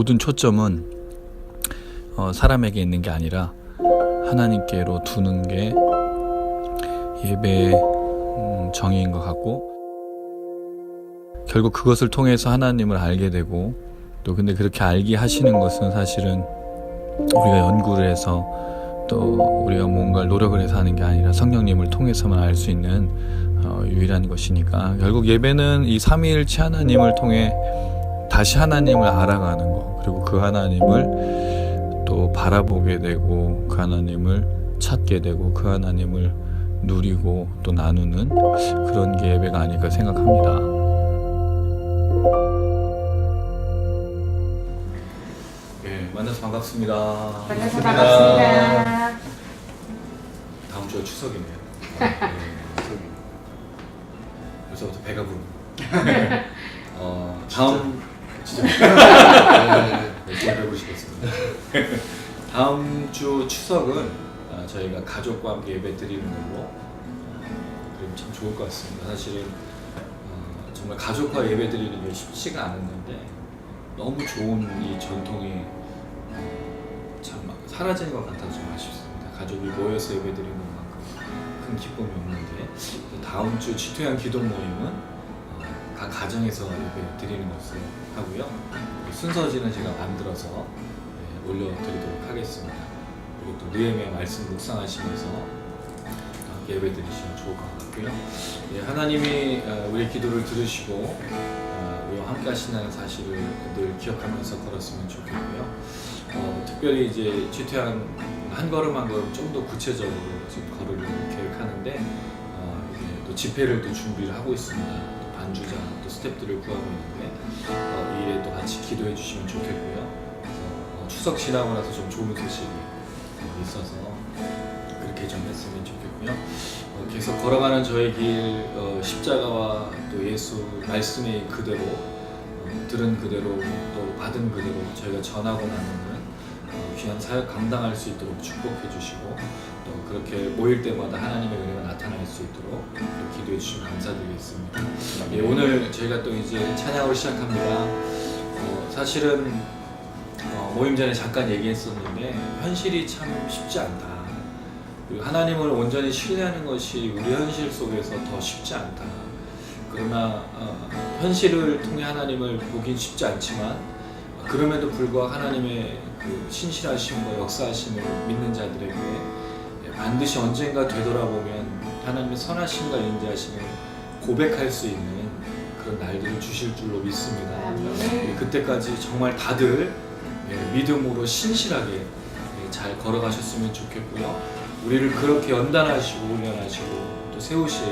모든 초점은 사람에게 있는 게 아니라 하나님께로 두는 게 예배의 정의인 것 같고, 결국 그것을 통해서 하나님을 알게 되고, 또 근데 그렇게 알게 하시는 것은 사실은 우리가 연구를 해서 또 우리가 뭔가를 노력을 해서 하는 게 아니라 성령님을 통해서만 알 수 있는 유일한 것이니까, 결국 예배는 이 삼위일체 하나님을 통해 다시 하나님을 알아가는 거, 그리고 그 하나님을 또 바라보게 되고, 그 하나님을 찾게 되고, 그 하나님을 누리고 또 나누는 그런 게 예배가 아닐까 생각합니다. 네, 만나서 반갑습니다. 만나서 반갑습니다. 다음 주가 추석이네요. 네, 벌써부터 배가 부릅니다. 다음 진짜 열심히 해보시겠습니다. 다음 주 추석은 저희가 가족과 함께 예배 드리는 걸로 그러면 참 좋을 것 같습니다. 사실은 정말 가족과 예배 드리는 게 쉽지가 않았는데 너무 좋은 이 전통이 참 사라지는 것 같아서 좀 아쉽습니다. 가족이 모여서 예배 드리는 것만큼 큰 기쁨이 없는데, 다음 주 지토양 기도 모임은 각 가정에서 예배 드리는 것을 하고요. 순서지는 제가 만들어서 올려드리도록 하겠습니다. 그리고 또 느헤미야 말씀 묵상하시면서 예배 드리시면 좋을 것 같고요. 하나님이 우리의 기도를 들으시고 우리와 함께 하신다는 사실을 늘 기억하면서 걸었으면 좋겠고요. 특별히 이제 지토양 한 걸음 한 걸음 좀 더 구체적으로 지금 걸으려고 계획하는데, 또 집회를 또 준비를 하고 있습니다. 또 반주자 또 스태프들을 구하고 있는데 이 일에 또 같이 기도해 주시면 좋겠고요. 추석 지나고 나서 좀 좋은 소식이 있어서 그렇게 좀 했으면 좋겠고요. 계속 걸어가는 저의 길, 십자가와 또 예수 말씀의 그대로, 들은 그대로 또 받은 그대로 저희가 전하고 나누는 귀한 사역 감당할 수 있도록 축복해 주시고, 또 그렇게 모일 때마다 하나님의 은혜가 나타날 수 있도록 또 기도해 주시면 감사드리겠습니다. 오늘 저희가 또 이제 찬양을 시작합니다. 사실은 모임 전에 잠깐 얘기했었는데 현실이 참 쉽지 않다. 그리고 하나님을 온전히 신뢰하는 것이 우리 현실 속에서 더 쉽지 않다. 그러나 현실을 통해 하나님을 보긴 쉽지 않지만, 그럼에도 불구하고 하나님의 그 신실하심과 역사하심을 믿는 자들에게 반드시 언젠가 되돌아보면 하나님의 선하심과 인자하심을 고백할 수 있는 그런 날들을 주실 줄로 믿습니다. 그때까지 정말 다들 믿음으로 신실하게 잘 걸어가셨으면 좋겠고요. 우리를 그렇게 연단하시고 훈련하시고 또 세우실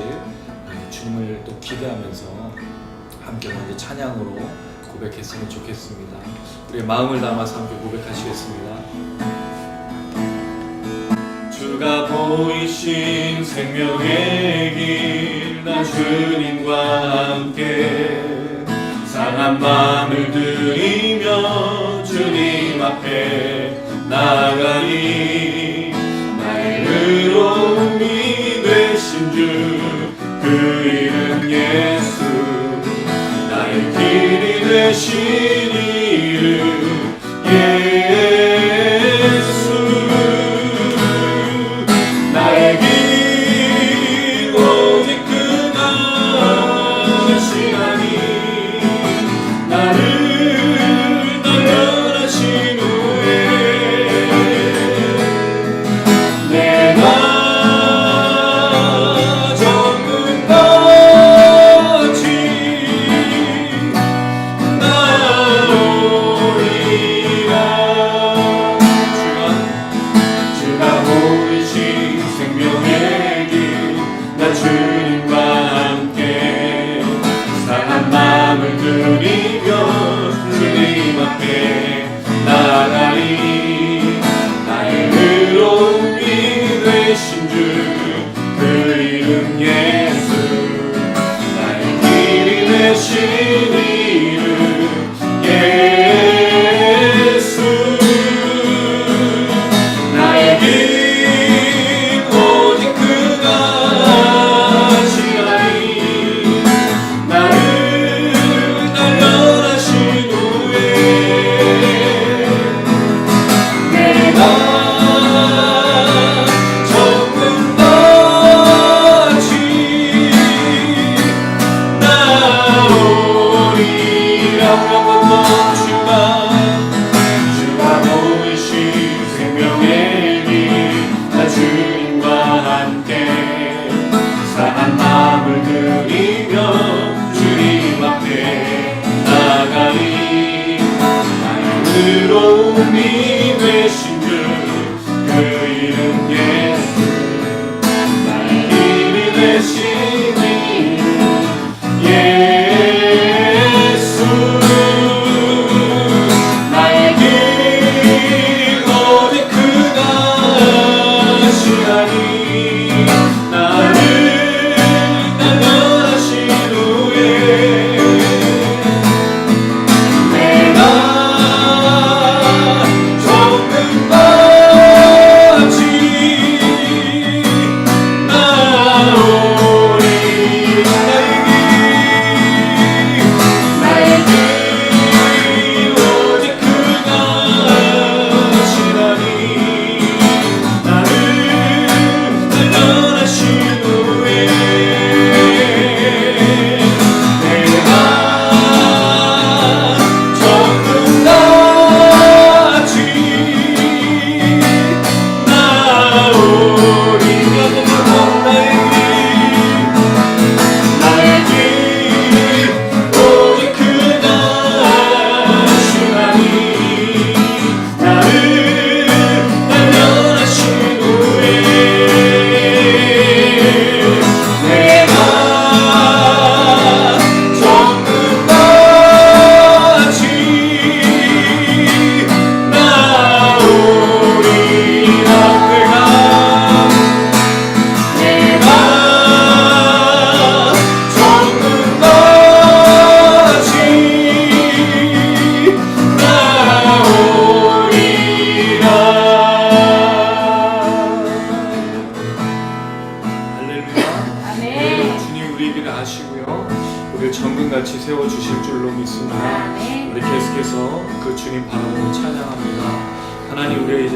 주님을 또 기대하면서 함께 먼저 찬양으로 고백했으면 좋겠습니다. 우리의 마음을 담아서 함께 고백하시겠습니다. 주가 보이신 생명의 길, 나 주님과 함께 상한 마음을 들이며 주님 앞에 나아가니, 나의 의로움이 되신 주 그 이름 예수, 나의 길이 되신 이름 예수, 나의 길 오직 그가 시간이 나를 단련하신 후에 내가 정금 같이 나오리라. 주가 보이신 생명의 길, 나 주님과 함께 상한 마음을 들이며 주님 앞에 나가리, 나의 의로움이 되신 주 그 이름 예수, 나의 길이 되신 이름 예수, 나의 길 오직 그가 시간이 나를 단련하신 후에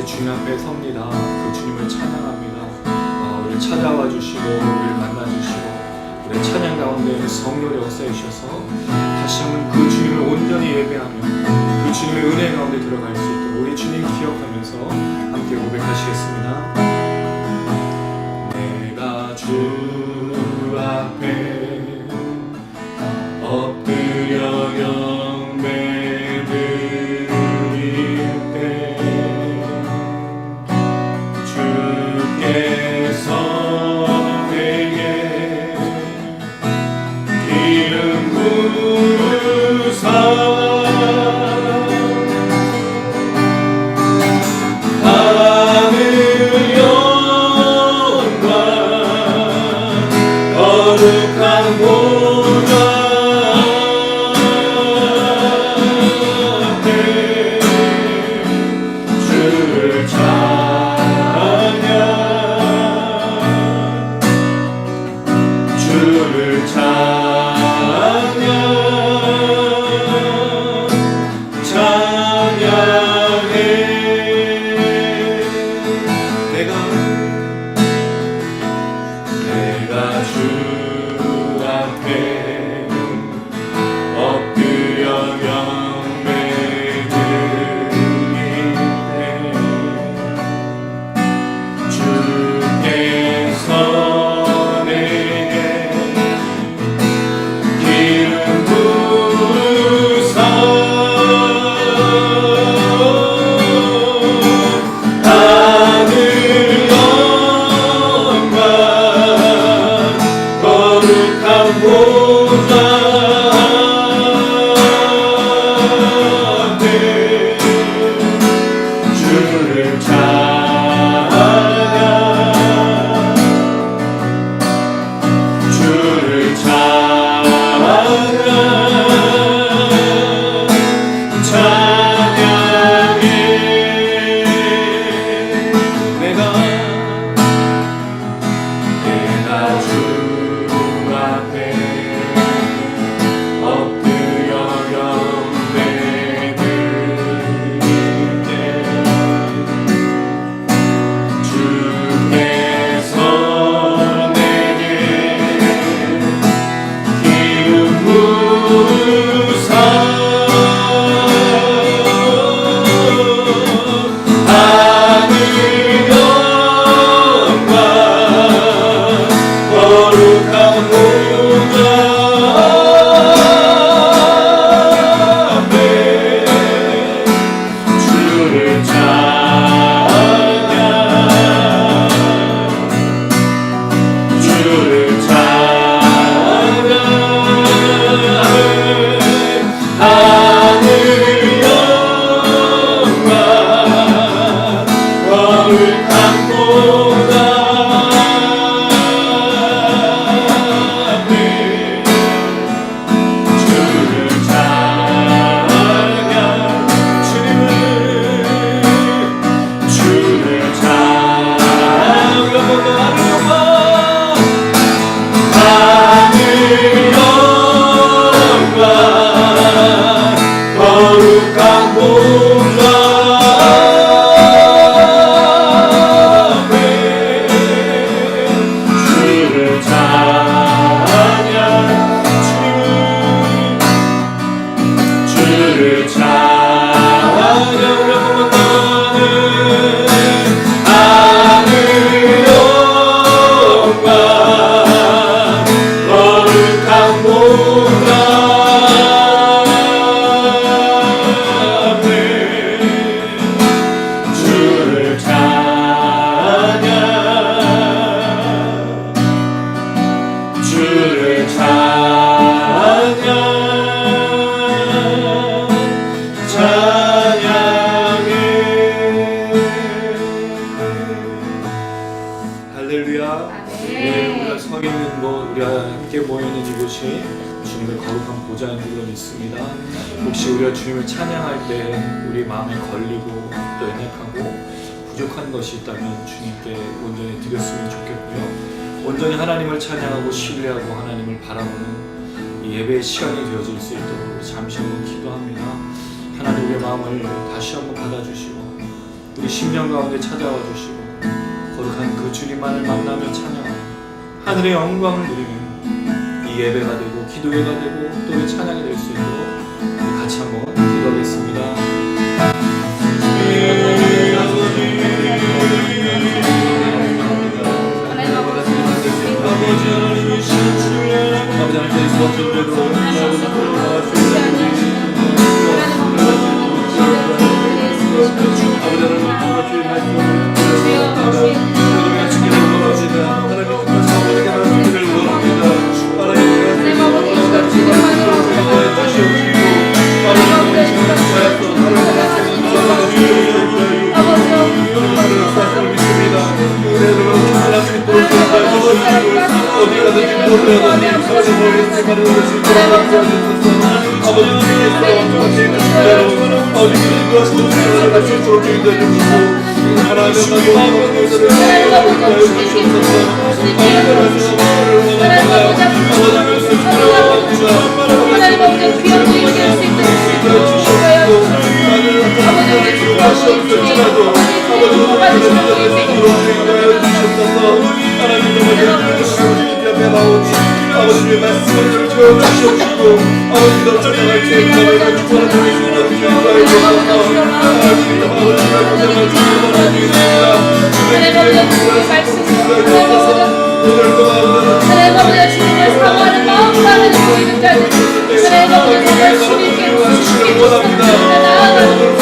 주님 앞에 섭니다. 그 주님을 찬양합니다. 우리를 찾아와 주시고 우리를 만나 주시고 우리 찬양 가운데 성령의 역사해 주셔서 다시 한번 그 주님을 온전히 예배하며 그 주님의 은혜 가운데 들어갈 수 있도록 우리 주님 기억하면서 함께 고백하시겠습니다. 내가 주 앞에 엎드려 경배드릴 때 주께서 내게 기름 부으사 하늘 영광 거룩한 보좌 앞에 주를 찬양 주를 찬양 찬양해 내가 주 앞에 엎드려 경배드릴 때 주께서 내게 기름 부으사 하늘 영광 거룩한 보좌 앞에 주를 찬양 주를 찬양 찬양해 내가 주 앞에 엎드려 경배드릴 때 주께서 내게 기름 부으사 하늘 영광 거룩한 보좌 앞에 주를 찬양 주를 찬양 하늘 영광 거룩한 보좌 앞에 주를 찬양 주를 찬양 하늘 영광 거룩한 보좌 앞에 주를 찬양 주를 찬양 나는 하늘 영광 거룩한 보좌 앞에 주를 찬양 주를 찬양 찬양해 할렐루야. 우리가 서 있는 곳 우리가 함께 모여있는 이곳이 주님의 거룩한 보좌인 줄로 믿습니다. 혹시 우리가 주님을 찬양할 때 우리 마음에 걸리고 또 연약하고 부족한 것이 있다면 주님께 온전히 드렸으면 좋겠고요. 온전히 하나님을 찬양하고 신뢰하고 하나님을 바라보는 이 예배의 시간이 되어질 수 있도록 잠시 한번 기도합니다. 하나님 우리의 마음을 다시 한번 받아주시고 우리 심령 가운데 찾아와 주시고 거룩한 그 주님만을 만나며 찬양하며 하늘의 영광을 누리는 이 예배가 되고 기도회가 되고 또 이 찬양이 될 수 있도록 우리 같이 한번 기도하겠습니다. 아버지 하나님의 신주의 아버지 하나님의 수고하셨대로 아버지 하나님 주의 말씀을 우리가 주기를 원합니다. 하나님 아버지가 주기를 원합니다. 하나님 아버지의 말씀을 채워주시옵시고 아버지도 전쟁할 때 그날을 축복하는 주님을 기도하여 주옵소서. 아버지의 고생을 주님을 사모하는 마음 가는 주님을 자들 정말 주님께 주님께 나아가는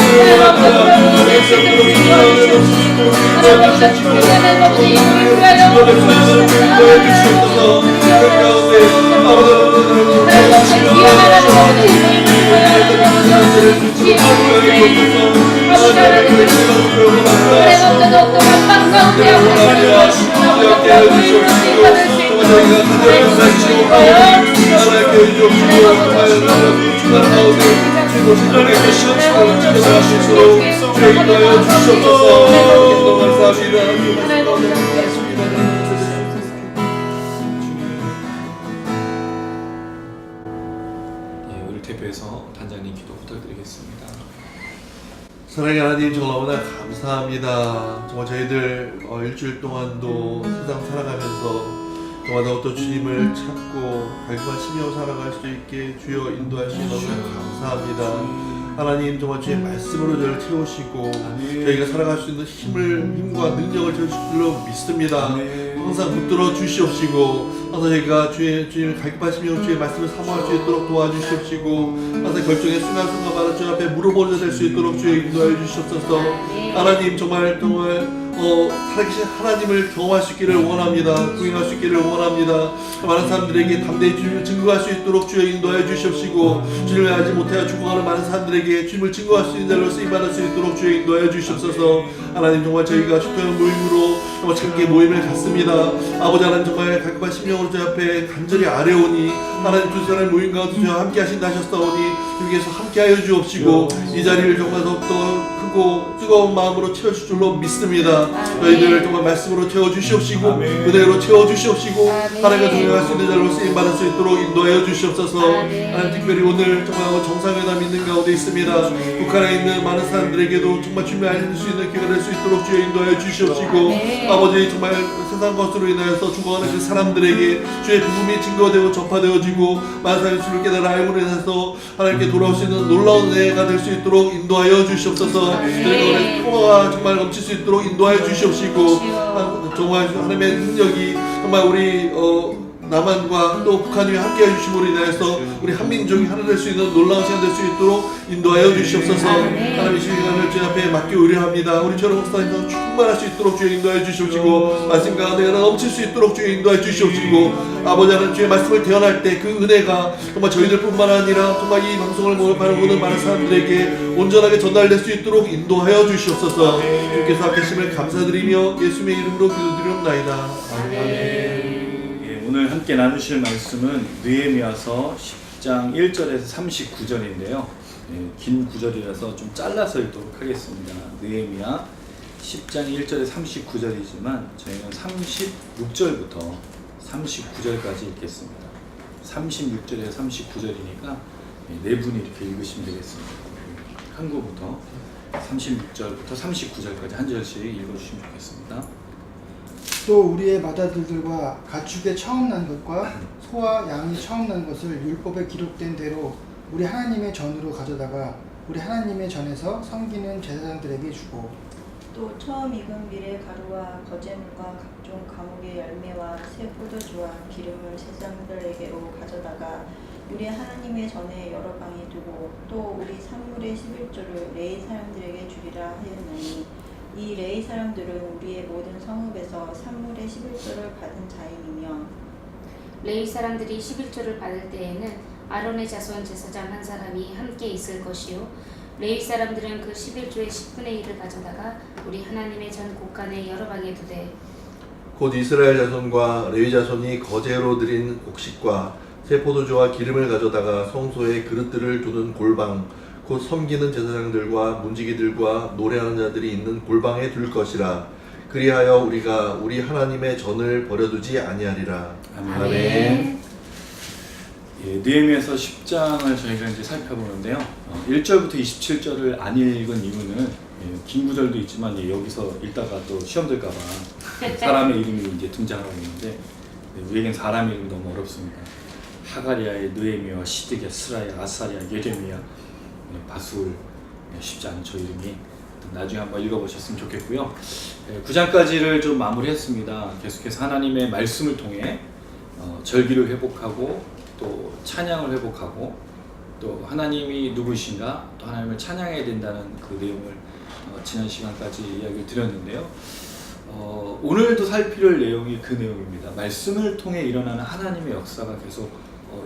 우리 대표해서 단장님 기도 부탁드리겠습니다. 사랑의 하나님, 정말 너무나 감사합니다. 정말 저희들 일주일 동안도 세상 살아가면서 정말 더욱더 주님을 찾고 갈급한 심령 살아갈 수 있게 주여 인도하시니 너무나 감사합니다. 하나님, 정말 주의 말씀으로 저를 채우시고 저희가 살아갈 수 있는 힘과 능력을 주실 줄로 믿습니다. 항상 붙들어 주시옵시고 항상 저희가 주님을 갈급하시며 주의 말씀을 사모할 수 있도록 도와주시옵시고 항상 결정의 순간순간마다 주 앞에 무릎 될 수 있도록 주의 인도하여 주시옵소서. 하나님, 정말 살아계신 하나님을 경험할 수 있기를 원합니다. 구인할 수 있기를 원합니다. 많은 사람들에게 담대히 주님을 증거할 수 있도록 주여 인도하여 주시옵시고 주님을 알지 못하여 죽어가는 많은 사람들에게 주님을 증거할 수 있는 자로 쓰임받을 수 있도록 주여 인도하여 주시옵소서. 하나님, 정말 저희가 축도형 모임으로 정말 참게 모임을 갖습니다. 아버지 하나님, 정말 갈급한 심령으로 저희 앞에 간절히 아뢰오니 하나님 두 사람의 모임 가운데 저와 함께 하신다 하셨사오니 주님께서 함께하여 주옵시고 이 자리를 정말 더욱더 크고 뜨거운 마음으로 채워줄 줄로 믿습니다. 저희들 정말 말씀으로 채워주시옵시고 은혜로 채워주시옵시고 하나님과 동행할 수 있는 자로 쓰임받을 수 있도록 인도하여 주시옵소서. 하나님, 특별히 오늘 정말 정상회담 있는 가운데 있습니다. 북한에 있는 많은 사람들에게도 정말 주님을 알릴 수 있는 기회가 될 수 있도록 주여 인도하여 주시옵시고 아버지, 정말 세상 것으로 인하여서 죽어가는 그 사람들에게 주의 복음이 증거되고 전파되어지고 많은 사람이 주를 깨달아 알고 인해서 하나님께 돌아올 수 있는 놀라운 은혜가 될 수 있도록 인도하여 주시옵소서. 그리고 평화가 정말 넘칠 수 있도록 인도하여 주시옵시고 정말 하나님의 능력이 정말 우리 남한과 또 북한 위에 함께 해주심으로 인하여서 우리 한민족이 하나 될 수 있는 놀라운 시간 될 수 있도록 인도하여 주시옵소서. 하나님의 시간을 주님 앞에 맡겨 의뢰합니다. 우리처럼 목사님도 충만할 수 있도록 주여 인도하여 주시옵시고 말씀 가운데 넘칠 수 있도록 주여 인도하여 주시옵시고 아버지 하나님, 주의 말씀을 대언할 때 그 은혜가 정말 저희들뿐만 아니라 정말 이 방송을 보는 많은 사람들에게 온전하게 전달될 수 있도록 인도하여 주시옵소서. 주께서 앞에 계심을 감사드리며 예수님의 이름으로 기도드리옵나이다. 아멘. 오늘 함께 나누실 말씀은 느헤미야서 10장 1절에서 39절인데요. 긴 구절이라서 좀 잘라서 읽도록 하겠습니다. 느헤미야 10장 1절에 39절이지만 저희는 36절부터 39절까지 읽겠습니다. 36절에서 39절이니까 네 분이 이렇게 읽으시면 되겠습니다. 한국부터 36절부터 39절까지 한 절씩 읽어주시면 좋겠습니다. 또 우리의 맏아들들과 가축의 처음 난 것과 소와 양이 처음 난 것을 율법에 기록된 대로 우리 하나님의 전으로 가져다가 우리 하나님의 전에서 섬기는 제사장들에게 주고 또 처음 익은 밀의 가루와 거제물과 각종 과목의 열매와 새 포도주와 기름을 제사장들에게로 가져다가 우리 하나님의 전에 여러 방에 두고 또 우리 산물의 11조를 레위 사람들에게 주리라 하였나니 이 레위 사람들은 우리의 모든 성읍에서 산물의 11조를 받은 자임이며 레위 사람들이 11조를 받을 때에는 아론의 자손 제사장 한 사람이 함께 있을 것이요 레위 사람들은 그 11조의 10분의 1을 가져다가 우리 하나님의 전 곳간에 여러 방에 두되 곧 이스라엘 자손과 레위 자손이 거제로 드린 곡식과 새 포도주와 기름을 가져다가 성소에 그릇들을 두는 골방 곧 섬기는 제사장들과 문지기들과 노래하는 자들이 있는 골방에 둘 것이라. 그리하여 우리가 우리 하나님의 전을 버려두지 아니하리라. 아멘. 예, 느헤미야서 10장을 저희가 이제 살펴보는데요. 1절부터 27절을 안 읽은 이유는 긴 구절도 있지만 여기서 읽다가 또 시험 들까봐 사람의 이름이 이제 등장하고 있는데 우리에겐 사람 이름이 너무 어렵습니다. 하가리아의 느헤미야, 시드기야, 스라야, 아사리아, 예레미야, 바술 쉽지 않죠 이름이. 나중에 한번 읽어보셨으면 좋겠고요. 9장까지를 좀 마무리했습니다. 계속해서 하나님의 말씀을 통해 절기를 회복하고 또 찬양을 회복하고 또 하나님이 누구신가 또 하나님을 찬양해야 된다는 그 내용을 지난 시간까지 이야기를 드렸는데요. 오늘도 살필 내용이 그 내용입니다. 말씀을 통해 일어나는 하나님의 역사가 계속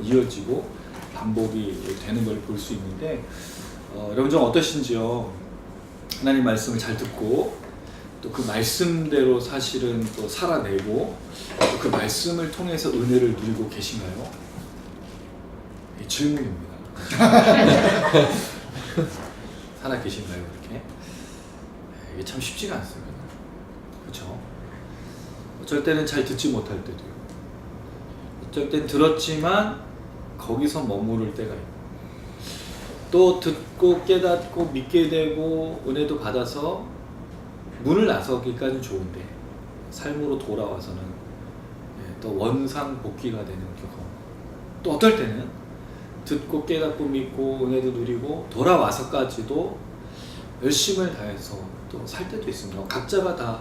이어지고 반복이 되는 걸 볼 수 있는데 여러분 좀 어떠신지요? 하나님 말씀을 잘 듣고 또 그 말씀대로 사실은 또 살아내고 또 그 말씀을 통해서 은혜를 누리고 계신가요? 이 질문입니다. 살아 계신가요? 그렇게? 이게 참 쉽지가 않습니다. 그렇죠? 어쩔 때는 잘 듣지 못할 때도요. 어쩔 땐 들었지만 거기서 머무를 때가 있고 또 듣고 깨닫고 믿게 되고 은혜도 받아서 문을 나서기까지는 좋은데 삶으로 돌아와서는 또 원상복귀가 되는 경험. 또 어떨 때는 듣고 깨닫고 믿고 은혜도 누리고 돌아와서까지도 열심을 다해서 또 살 때도 있습니다. 각자가 다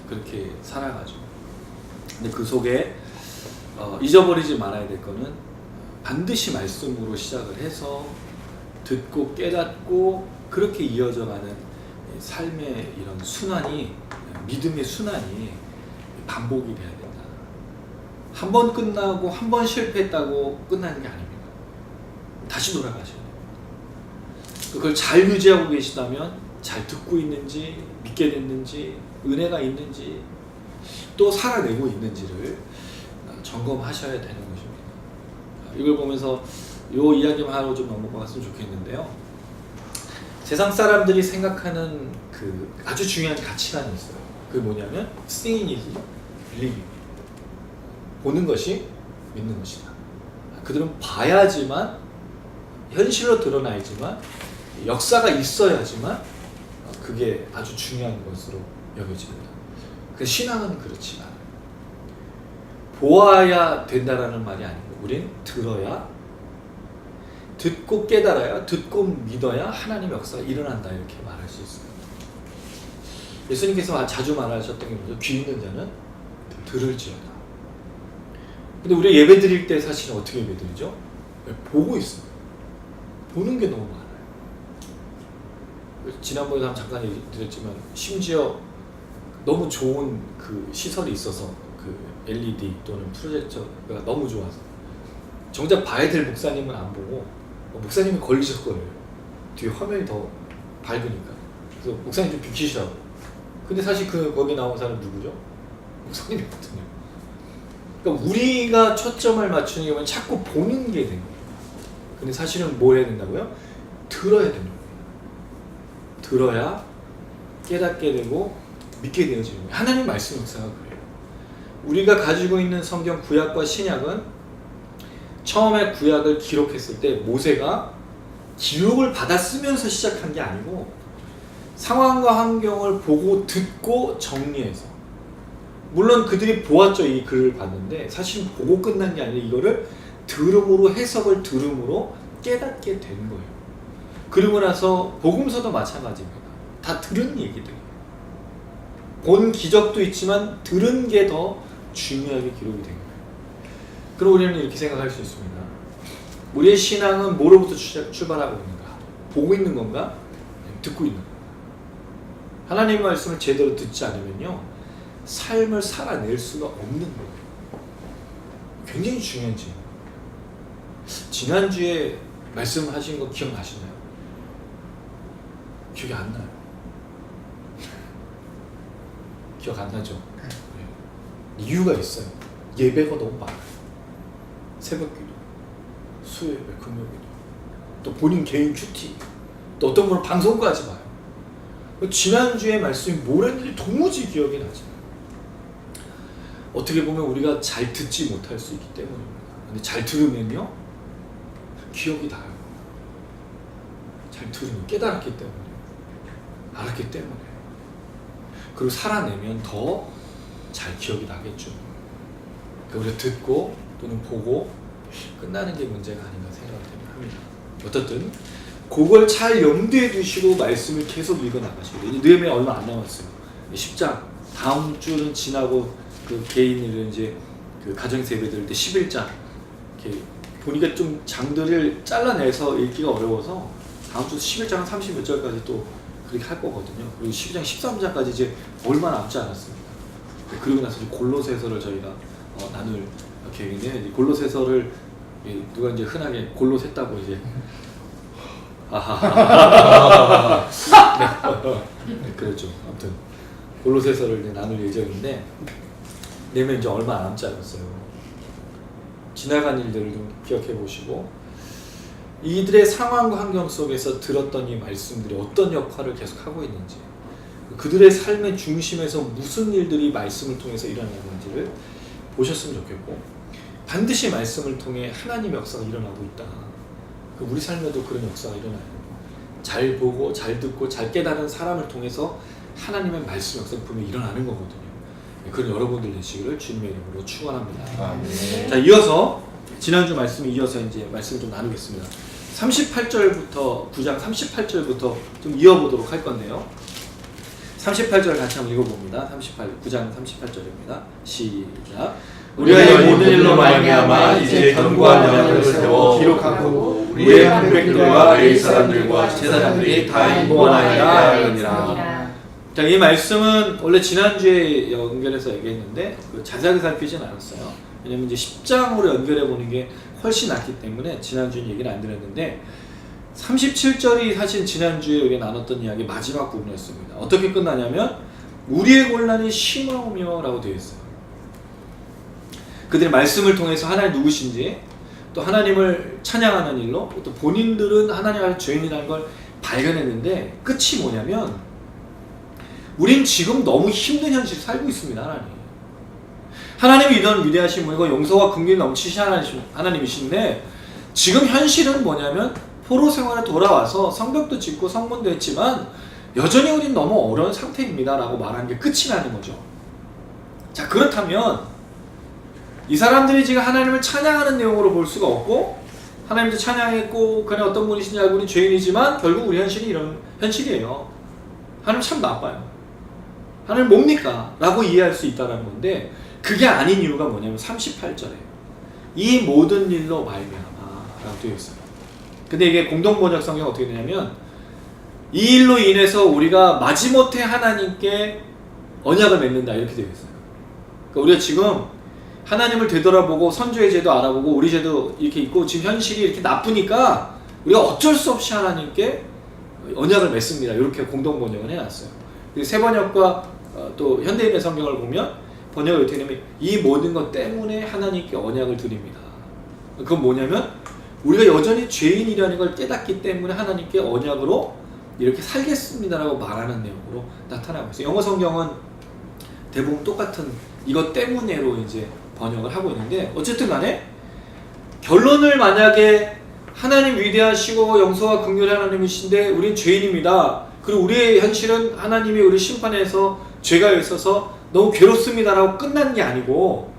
그렇게 살아가죠. 근데 그 속에 잊어버리지 말아야 될 거는 반드시 말씀으로 시작을 해서 듣고 깨닫고 그렇게 이어져가는 삶의 이런 순환이 믿음의 순환이 반복이 돼야 된다. 한 번 끝나고 한 번 실패했다고 끝나는 게 아닙니다. 다시 돌아가셔야 돼요. 그걸 잘 유지하고 계시다면 잘 듣고 있는지 믿게 됐는지 은혜가 있는지 또 살아내고 있는지를 점검하셔야 되는 것입니다. 이걸 보면서 요 이야기만 하고 좀 넘어갔으면 좋겠는데요. 세상 사람들이 생각하는 그 아주 중요한 가치관이 있어요. 그게 뭐냐면 seeing is believing. 보는 것이 믿는 것이다. 그들은 봐야지만 현실로 드러나야지만 역사가 있어야지만 그게 아주 중요한 것으로 여겨집니다. 그 신앙은 그렇지 않아요. 보아야 된다라는 말이 아니고 우리는 들어야 듣고 깨달아야 듣고 믿어야 하나님의 역사가 일어난다 이렇게 말할 수 있어요. 예수님께서 자주 말하셨던 게 뭐죠? 귀 있는 자는 들을지어다. 근데 우리 예배 드릴 때 사실 어떻게 예배 드리죠? 보고 있어요. 보는 게 너무 많아요. 지난번에 잠깐 얘기 드렸지만 심지어 너무 좋은 그 시설이 있어서 그 LED 또는 프로젝터가 너무 좋아서 정작 봐야 될 목사님은 안 보고 목사님이 걸리셨거든요. 뒤에 화면이 더 밝으니까. 그래서 목사님 좀 비키시라고. 근데 사실 거기 나온 사람 누구죠? 목사님이거든요. 그러니까 우리가 초점을 맞추는 경우는 자꾸 보는 게 되는 거예요. 근데 사실은 뭘 해야 된다고요? 들어야 되는 거예요. 들어야 깨닫게 되고 믿게 되어지는 거예요. 하나님 말씀 역사가 그래요. 우리가 가지고 있는 성경 구약과 신약은 처음에 구약을 기록했을 때 모세가 기록을 받아 쓰면서 시작한 게 아니고 상황과 환경을 보고 듣고 정리해서, 물론 그들이 보았죠. 이 글을 봤는데 사실 보고 끝난 게 아니라 이거를 들음으로, 해석을 들음으로 깨닫게 된 거예요. 그리고 나서 복음서도 마찬가지입니다. 다 들은 얘기들이에요. 본 기적도 있지만 들은 게 더 중요하게 기록이 된 거예요. 그럼 우리는 이렇게 생각할 수 있습니다. 우리의 신앙은 뭐로부터 출발하고 있는가? 보고 있는 건가? 듣고 있는 건가? 하나님의 말씀을 제대로 듣지 않으면요, 삶을 살아낼 수가 없는 거예요. 굉장히 중요한 질문. 지난주에 말씀하신 거 기억나시나요? 기억이 안 나요. 기억 안 나죠? 네. 이유가 있어요. 예배가 너무 많아요. 새벽기도, 수요예배, 금요기도, 또 본인 개인 큐티, 또 어떤 분은 방송까지 봐요. 지난주에 말씀이 뭐랬는지 도무지 기억이 나지 않아요. 어떻게 보면 우리가 잘 듣지 못할 수 있기 때문입니다. 근데 잘 들으면요, 기억이 나요. 잘 들으면 깨달았기 때문에, 알았기 때문에. 그리고 살아내면 더 잘 기억이 나겠죠. 그러니까 우리가 듣고 또는 보고 끝나는 게 문제가 아닌가 생각합니다. 어떻든 그걸 잘 염두에 두시고 말씀을 계속 읽어 나가시고, 느헤미야 얼마 안 남았어요. 10장 다음 주는 지나고 그 개인을 이제 그 가정에서 예배 드릴 때 11장 이렇게 보니까 좀 장들을 잘라내서 읽기가 어려워서 다음 주 11장 30몇 절까지 또 그렇게 할 거거든요. 그리고 12장 13장까지 이제 얼마 남지 않았습니다. 그리고 나서 이제 골로새서를 저희가 나눌 계획인데, 골로새서를 누가 이제 흔하게 골로샜다고 이제 네, 그렇죠. 아무튼 골로새서를 이제 나눌 예정인데, 내면 이제 얼마 남지 않았어요. 지나간 일들을 좀 기억해 보시고, 이들의 상황과 환경 속에서 들었던 이 말씀들이 어떤 역할을 계속 하고 있는지, 그들의 삶의 중심에서 무슨 일들이 말씀을 통해서 일어나는지를 보셨으면 좋겠고, 반드시 말씀을 통해 하나님의 역사가 일어나고 있다. 우리 삶에도 그런 역사가 일어나요. 잘 보고 잘 듣고 잘 깨달은 사람을 통해서 하나님의 말씀 역사가 분명히 일어나는 거거든요. 그런 여러분들 되시기를 주님의 이름으로 축원합니다. 자, 이어서 지난주 말씀에 이어서 이제 말씀을 좀 나누겠습니다. 38절부터 9장 38절부터 좀 이어보도록 할 건데요. 38절 같이 한번 읽어봅니다. 9장 38절입니다. 시작. 우리가 이 모든 일로 말미암아 이제 견고한 영역을 세워 기록하고 우리의 한백들과 레위 사람들과 제사장들이 다 인보하나이다 하느니라. 자, 이 말씀은 원래 지난주에 연결해서 얘기했는데 자세하게 살피진 않았어요. 왜냐면 이제 10장으로 연결해 보는 게 훨씬 낫기 때문에 지난주에 얘기를 안 드렸는데, 37절이 사실 지난주에 우리가 나눴던 이야기 마지막 부분이었습니다. 어떻게 끝나냐면 우리의 곤란이 심하오며 라고 되어 있어요. 그들의 말씀을 통해서 하나님 누구신지, 또 하나님을 찬양하는 일로, 또 본인들은 하나님 앞에 죄인이라는 걸 발견했는데, 끝이 뭐냐면 우린 지금 너무 힘든 현실을 살고 있습니다. 하나님이 이런 위대하신 분이고 용서와 긍휼이 넘치신 하나님이신데, 지금 현실은 뭐냐면 포로 생활에 돌아와서 성벽도 짓고 성문도 했지만 여전히 우린 너무 어려운 상태입니다 라고 말하는 게 끝이 나는 거죠. 자, 그렇다면 이 사람들이 지금 하나님을 찬양하는 내용으로 볼 수가 없고, 하나님도 찬양했고 그는 어떤 분이신지 알고 우리 죄인이지만 결국 우리 현실이 이런 현실이에요. 하나님 참 나빠요. 하나님 뭡니까? 라고 이해할 수 있다는 건데, 그게 아닌 이유가 뭐냐면 38절에 이 모든 일로 말미암아 라고 되어 있어요. 근데 이게 공동번역 성경 어떻게 되냐면, 이 일로 인해서 우리가 마지못해 하나님께 언약을 맺는다 이렇게 되어 있어요. 그러니까 우리가 지금 하나님을 되돌아보고 선조의 죄도 알아보고 우리 죄도 이렇게 있고 지금 현실이 이렇게 나쁘니까 우리가 어쩔 수 없이 하나님께 언약을 맺습니다. 이렇게 공동번역을 해놨어요. 새 번역과 또 현대인의 성경을 보면 번역을 어떻게 하냐면 이 모든 것 때문에 하나님께 언약을 드립니다. 그건 뭐냐면 우리가 여전히 죄인이라는 걸 깨닫기 때문에 하나님께 언약으로 이렇게 살겠습니다라고 말하는 내용으로 나타나고 있어요. 영어 성경은 대부분 똑같은 이것 때문에로 이제 번역을 하고 있는데, 어쨌든 간에 결론을 만약에 하나님 위대하시고 용서와 긍휼의 하나님이신데 우린 죄인입니다. 그리고 우리의 현실은 하나님이 우리 심판해서 죄가 있어서 너무 괴롭습니다라고 끝난 게 아니고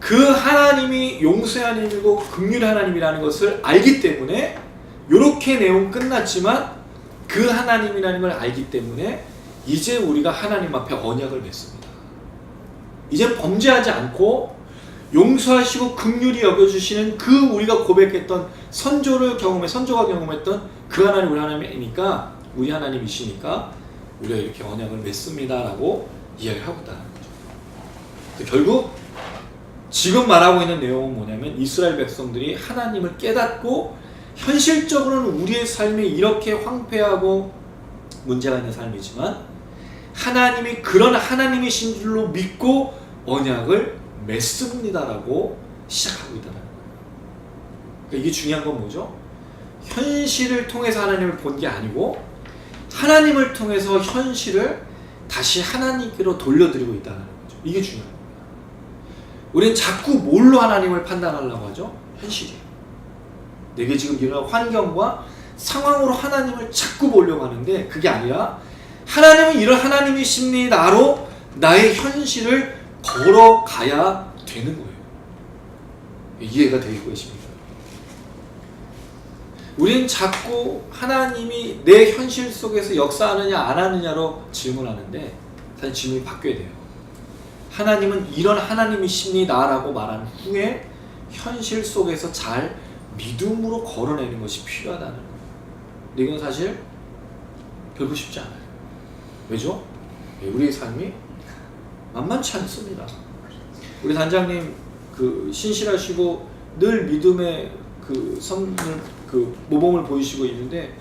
그 하나님이 용서의 하나님이고 긍휼의 하나님이라는 것을 알기 때문에 이렇게 내용 끝났지만 그 하나님이라는 걸 알기 때문에 이제 우리가 하나님 앞에 언약을 맺습니다. 이제 범죄하지 않고 용서하시고 긍휼히 여겨주시는 그 우리가 고백했던 선조가 경험했던 그 하나님 우리 하나님이니까 우리 하나님이시니까 우리가 이렇게 언약을 맺습니다라고 이야기를 하고 있다는 거죠. 결국 지금 말하고 있는 내용은 뭐냐면 이스라엘 백성들이 하나님을 깨닫고 현실적으로는 우리의 삶이 이렇게 황폐하고 문제가 있는 삶이지만 하나님이 그런 하나님이신 줄로 믿고 언약을 맺습니다라고 시작하고 있다는 거예요. 그러니까 이게 중요한 건 뭐죠? 현실을 통해서 하나님을 본 게 아니고 하나님을 통해서 현실을 다시 하나님께로 돌려드리고 있다는 거죠. 이게 중요한 겁니다. 우리는 자꾸 뭘로 하나님을 판단하려고 하죠? 현실이에요. 내게 지금 일어난 환경과 상황으로 하나님을 자꾸 보려고 하는데 그게 아니라 하나님은 이런 하나님이십니다로 나의 현실을 걸어가야 되는 거예요. 이해가 되고 계십니까? 우린 자꾸 하나님이 내 현실 속에서 역사하느냐 안 하느냐로 질문하는데 사실 질문이 바뀌어야 돼요. 하나님은 이런 하나님이십니다라고 말한 후에 현실 속에서 잘 믿음으로 걸어내는 것이 필요하다는 거예요. 근데 이건 사실 결국 쉽지 않아요. 왜죠? 우리의 삶이 만만치 않습니다. 우리 단장님 신실하시고 늘 믿음의 모범을 보이시고 있는데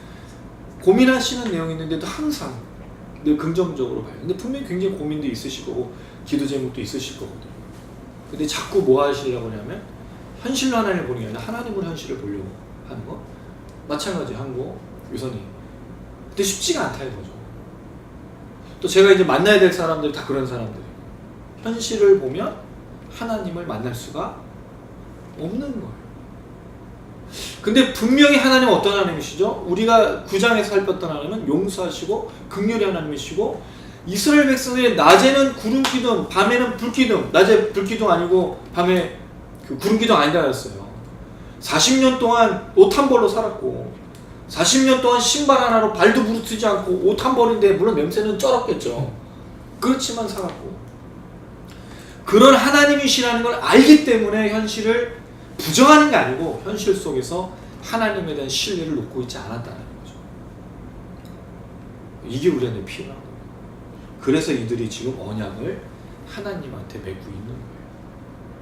고민하시는 내용이 있는데도 항상 늘 긍정적으로 봐요. 근데 분명히 굉장히 고민도 있으실 거고 기도 제목도 있으실 거거든요. 근데 자꾸 뭐 하시려고 하냐면 현실로 하나님을 보는 게 아니라 하나님으로 현실을 보려고 하는 거. 마찬가지 한국 유선이. 근데 쉽지가 않다 이거죠. 또 제가 이제 만나야 될 사람들이 다 그런 사람들이에요. 현실을 보면 하나님을 만날 수가 없는 거예요. 근데 분명히 하나님은 어떤 하나님이시죠? 우리가 9장에서 살폈던 하나님은 용서하시고 긍휼의 하나님이시고 이스라엘 백성들이 낮에는 구름 기둥, 밤에는 불 기둥, 낮에 불 기둥 아니고 밤에 구름 기둥 아니라 했어요. 40년 동안 옷 한 벌로 살았고 40년 동안 신발 하나로 발도 부르트지 않고 옷 한 벌인데 물론 냄새는 쩔었겠죠. 그렇지만 살았고 그런 하나님이시라는 걸 알기 때문에 현실을 부정하는 게 아니고 현실 속에서 하나님에 대한 신뢰를 놓고 있지 않았다는 거죠. 이게 우리한테 필요한 거예요. 그래서 이들이 지금 언약을 하나님한테 맺고 있는 거예요.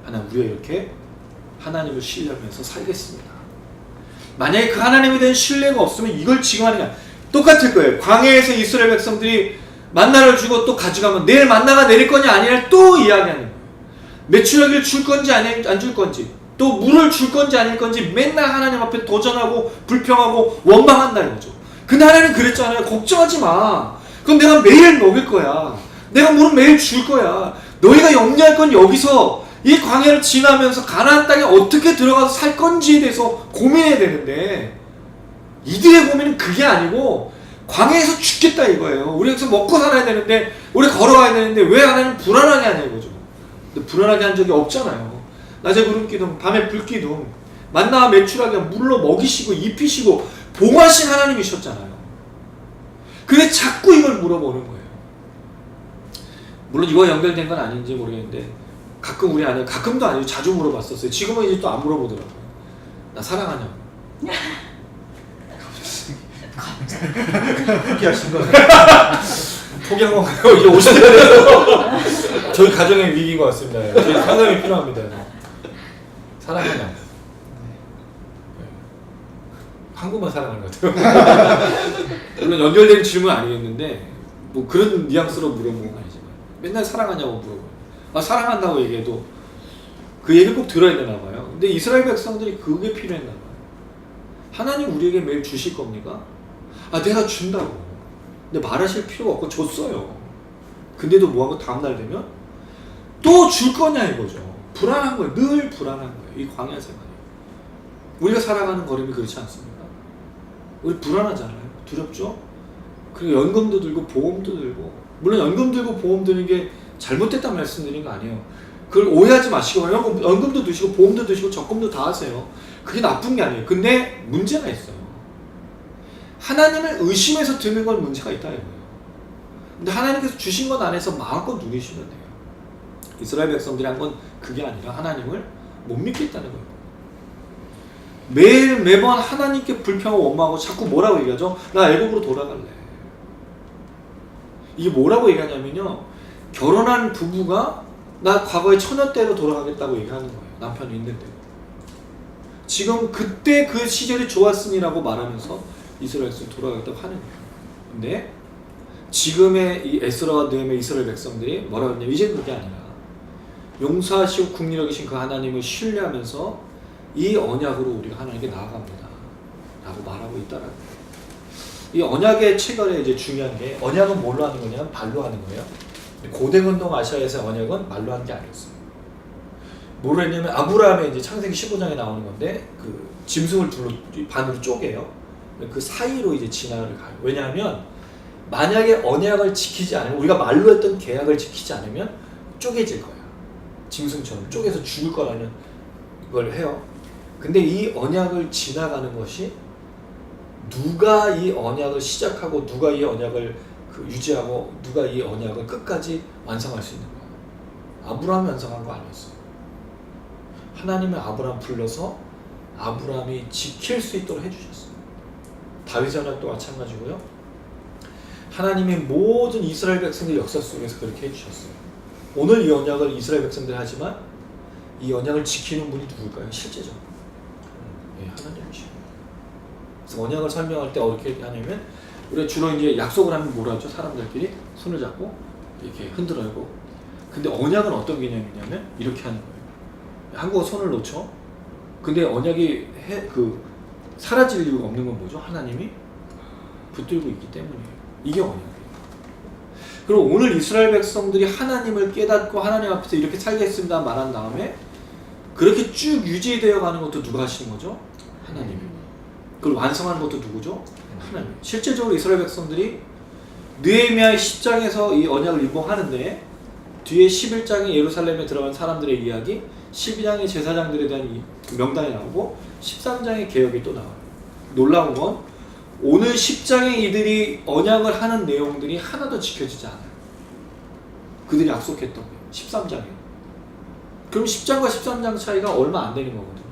하나님 우리가 이렇게 하나님을 신뢰하면서 살겠습니다. 만약에 그 하나님에 대한 신뢰가 없으면 이걸 지금 하느냐 똑같을 거예요. 광야에서 이스라엘 백성들이 만나를 주고 또 가져가면 내일 만나가 내릴 거냐 아니냐 또 이야기하는 거예요. 메추라기를 줄 건지 안 줄 건지 또 물을 줄 건지 아닐 건지 맨날 하나님 앞에 도전하고 불평하고 원망한다 이거죠. 근데 하나님 그랬잖아요. 걱정하지 마. 그건 내가 매일 먹일 거야. 내가 물은 매일 줄 거야. 너희가 염려할 건 여기서 이 광야를 지나면서 가나안 땅에 어떻게 들어가서 살 건지에 대해서 고민해야 되는데 이들의 고민은 그게 아니고 광야에서 죽겠다 이거예요. 우리 여기서 먹고 살아야 되는데 우리 걸어가야 되는데 왜 하나님 불안하게 하냐 이거죠. 근데 불안하게 한 적이 없잖아요. 낮에 구름 기둥, 밤에 불 기둥, 만나와 메추라기 물로 먹이시고 입히시고 봉하신 하나님이셨잖아요. 근데 자꾸 이걸 물어보는 거예요. 물론 이거 연결된 건 아닌지 모르겠는데 가끔 우리 아내 가끔도 아니고 자주 물어봤었어요. 지금은 이제 또 안 물어보더라고요. 나 사랑하냐고. 포기하신 거예요? 포기한 건가요? 이제 50대 돼서 저희 가정의 위기인 것 같습니다. 저희 상담이 필요합니다. 사랑하냐고. 한국만 사랑하는 것 같아요. 물론 연결되는 질문 아니겠는데 뭐 그런 뉘앙스로 물어보는 건 아니지만 맨날 사랑하냐고 물어봐요. 아 사랑한다고 얘기해도 그 얘기를 꼭 들어야 되나 봐요. 근데 이스라엘 백성들이 그게 필요했나 봐요. 하나님 우리에게 매일 주실 겁니까? 아 내가 준다고. 근데 말하실 필요가 없고 줬어요. 근데도 뭐하고 다음날 되면 또 줄 거냐 이거죠. 불안한 거예요. 늘 불안한 거예요. 이 광야 생활이. 우리가 살아가는 걸음이 그렇지 않습니까? 우리 불안하잖아요. 두렵죠? 그리고 연금도 들고 보험도 들고, 물론 연금 들고 보험 드는 게 잘못됐다는 말씀드리는 거 아니에요. 그걸 오해하지 마시고 연금도 드시고 보험도 드시고 적금도 다 하세요. 그게 나쁜 게 아니에요. 근데 문제가 있어요. 하나님을 의심해서 드는 건 문제가 있다 이거예요. 근데 하나님께서 주신 것 안에서 마음껏 누리시면 돼요. 이스라엘 백성들이 한 건 그게 아니라 하나님을 못 믿겠다는 거예요. 매번 하나님께 불평하고 원망하고 자꾸 뭐라고 얘기하죠? 나 애굽으로 돌아갈래. 이게 뭐라고 얘기하냐면요, 결혼한 부부가 나 과거의 처녀 때로 돌아가겠다고 얘기하는 거예요. 남편이 있는데 지금 그때 그 시절이 좋았으니라고 말하면서 이스라엘에서 돌아가겠다고 하는 거예요. 근데 지금의 이 에스라와 느헤미야 이스라엘 백성들이 뭐라고 했냐면, 이제 그게 아니라 용서하시고 국리력이신 그 하나님을 신뢰하면서 이 언약으로 우리가 하나님께 나아갑니다 라고 말하고 있다라는 거예요. 이 언약의 체결에 이제 중요한 게, 언약은 뭘로 하는 거냐면 발로 하는 거예요. 고대 근동 아시아에서의 언약은 말로 하는 게 아니었어요. 뭐로 했냐면, 아브라함의 이제 창세기 15장에 나오는 건데, 그 짐승을 반으로 쪼개요. 그 사이로 이제 진화를 가요. 왜냐하면 만약에 언약을 지키지 않으면, 우리가 말로 했던 계약을 지키지 않으면 쪼개질 거예요. 짐승처럼 쪼개서 죽을 거라는 걸 해요. 근데 이 언약을 지나가는 것이, 누가 이 언약을 시작하고 누가 이 언약을 유지하고 누가 이 언약을 끝까지 완성할 수 있는 거예요. 아브라함이 완성한 거 아니었어요. 하나님은 아브라함 불러서 아브라함이 지킬 수 있도록 해주셨어요. 다윗의 언약도 마찬가지고요. 하나님의 모든 이스라엘 백성들 역사 속에서 그렇게 해주셨어요. 오늘 이 언약을 이스라엘 백성들이 하지만 이 언약을 지키는 분이 누굴까요? 실제적으로 하나님이시죠. 그래서 언약을 설명할 때 어떻게 하냐면, 우리가 주로 이제 약속을 하면 뭐라 하죠? 사람들끼리 손을 잡고 이렇게 흔들어요. 근데 언약은 어떤 개념이냐면 이렇게 하는 거예요. 한국어 손을 놓죠. 근데 언약이 사라질 이유가 없는 건 뭐죠? 하나님이 붙들고 있기 때문이에요. 이게 언약이에요. 그리고 오늘 이스라엘 백성들이 하나님을 깨닫고 하나님 앞에서 이렇게 살겠습니다 말한 다음에 그렇게 쭉 유지되어 가는 것도 누가 하시는 거죠? 하나님이. 그걸 완성하는 것도 누구죠? 하나님. 실제적으로 이스라엘 백성들이 느헤미야 10장에서 이 언약을 임봉하는데, 뒤에 11장에 예루살렘에 들어간 사람들의 이야기, 12장의 제사장들에 대한 명단이 나오고 13장의 개혁이 또 나와요. 놀라운 건 오늘 10장에 이들이 언약을 하는 내용들이 하나도 지켜지지 않아요. 그들이 약속했던 거예요. 13장이요. 그럼 10장과 13장 차이가 얼마 안 되는 거거든요.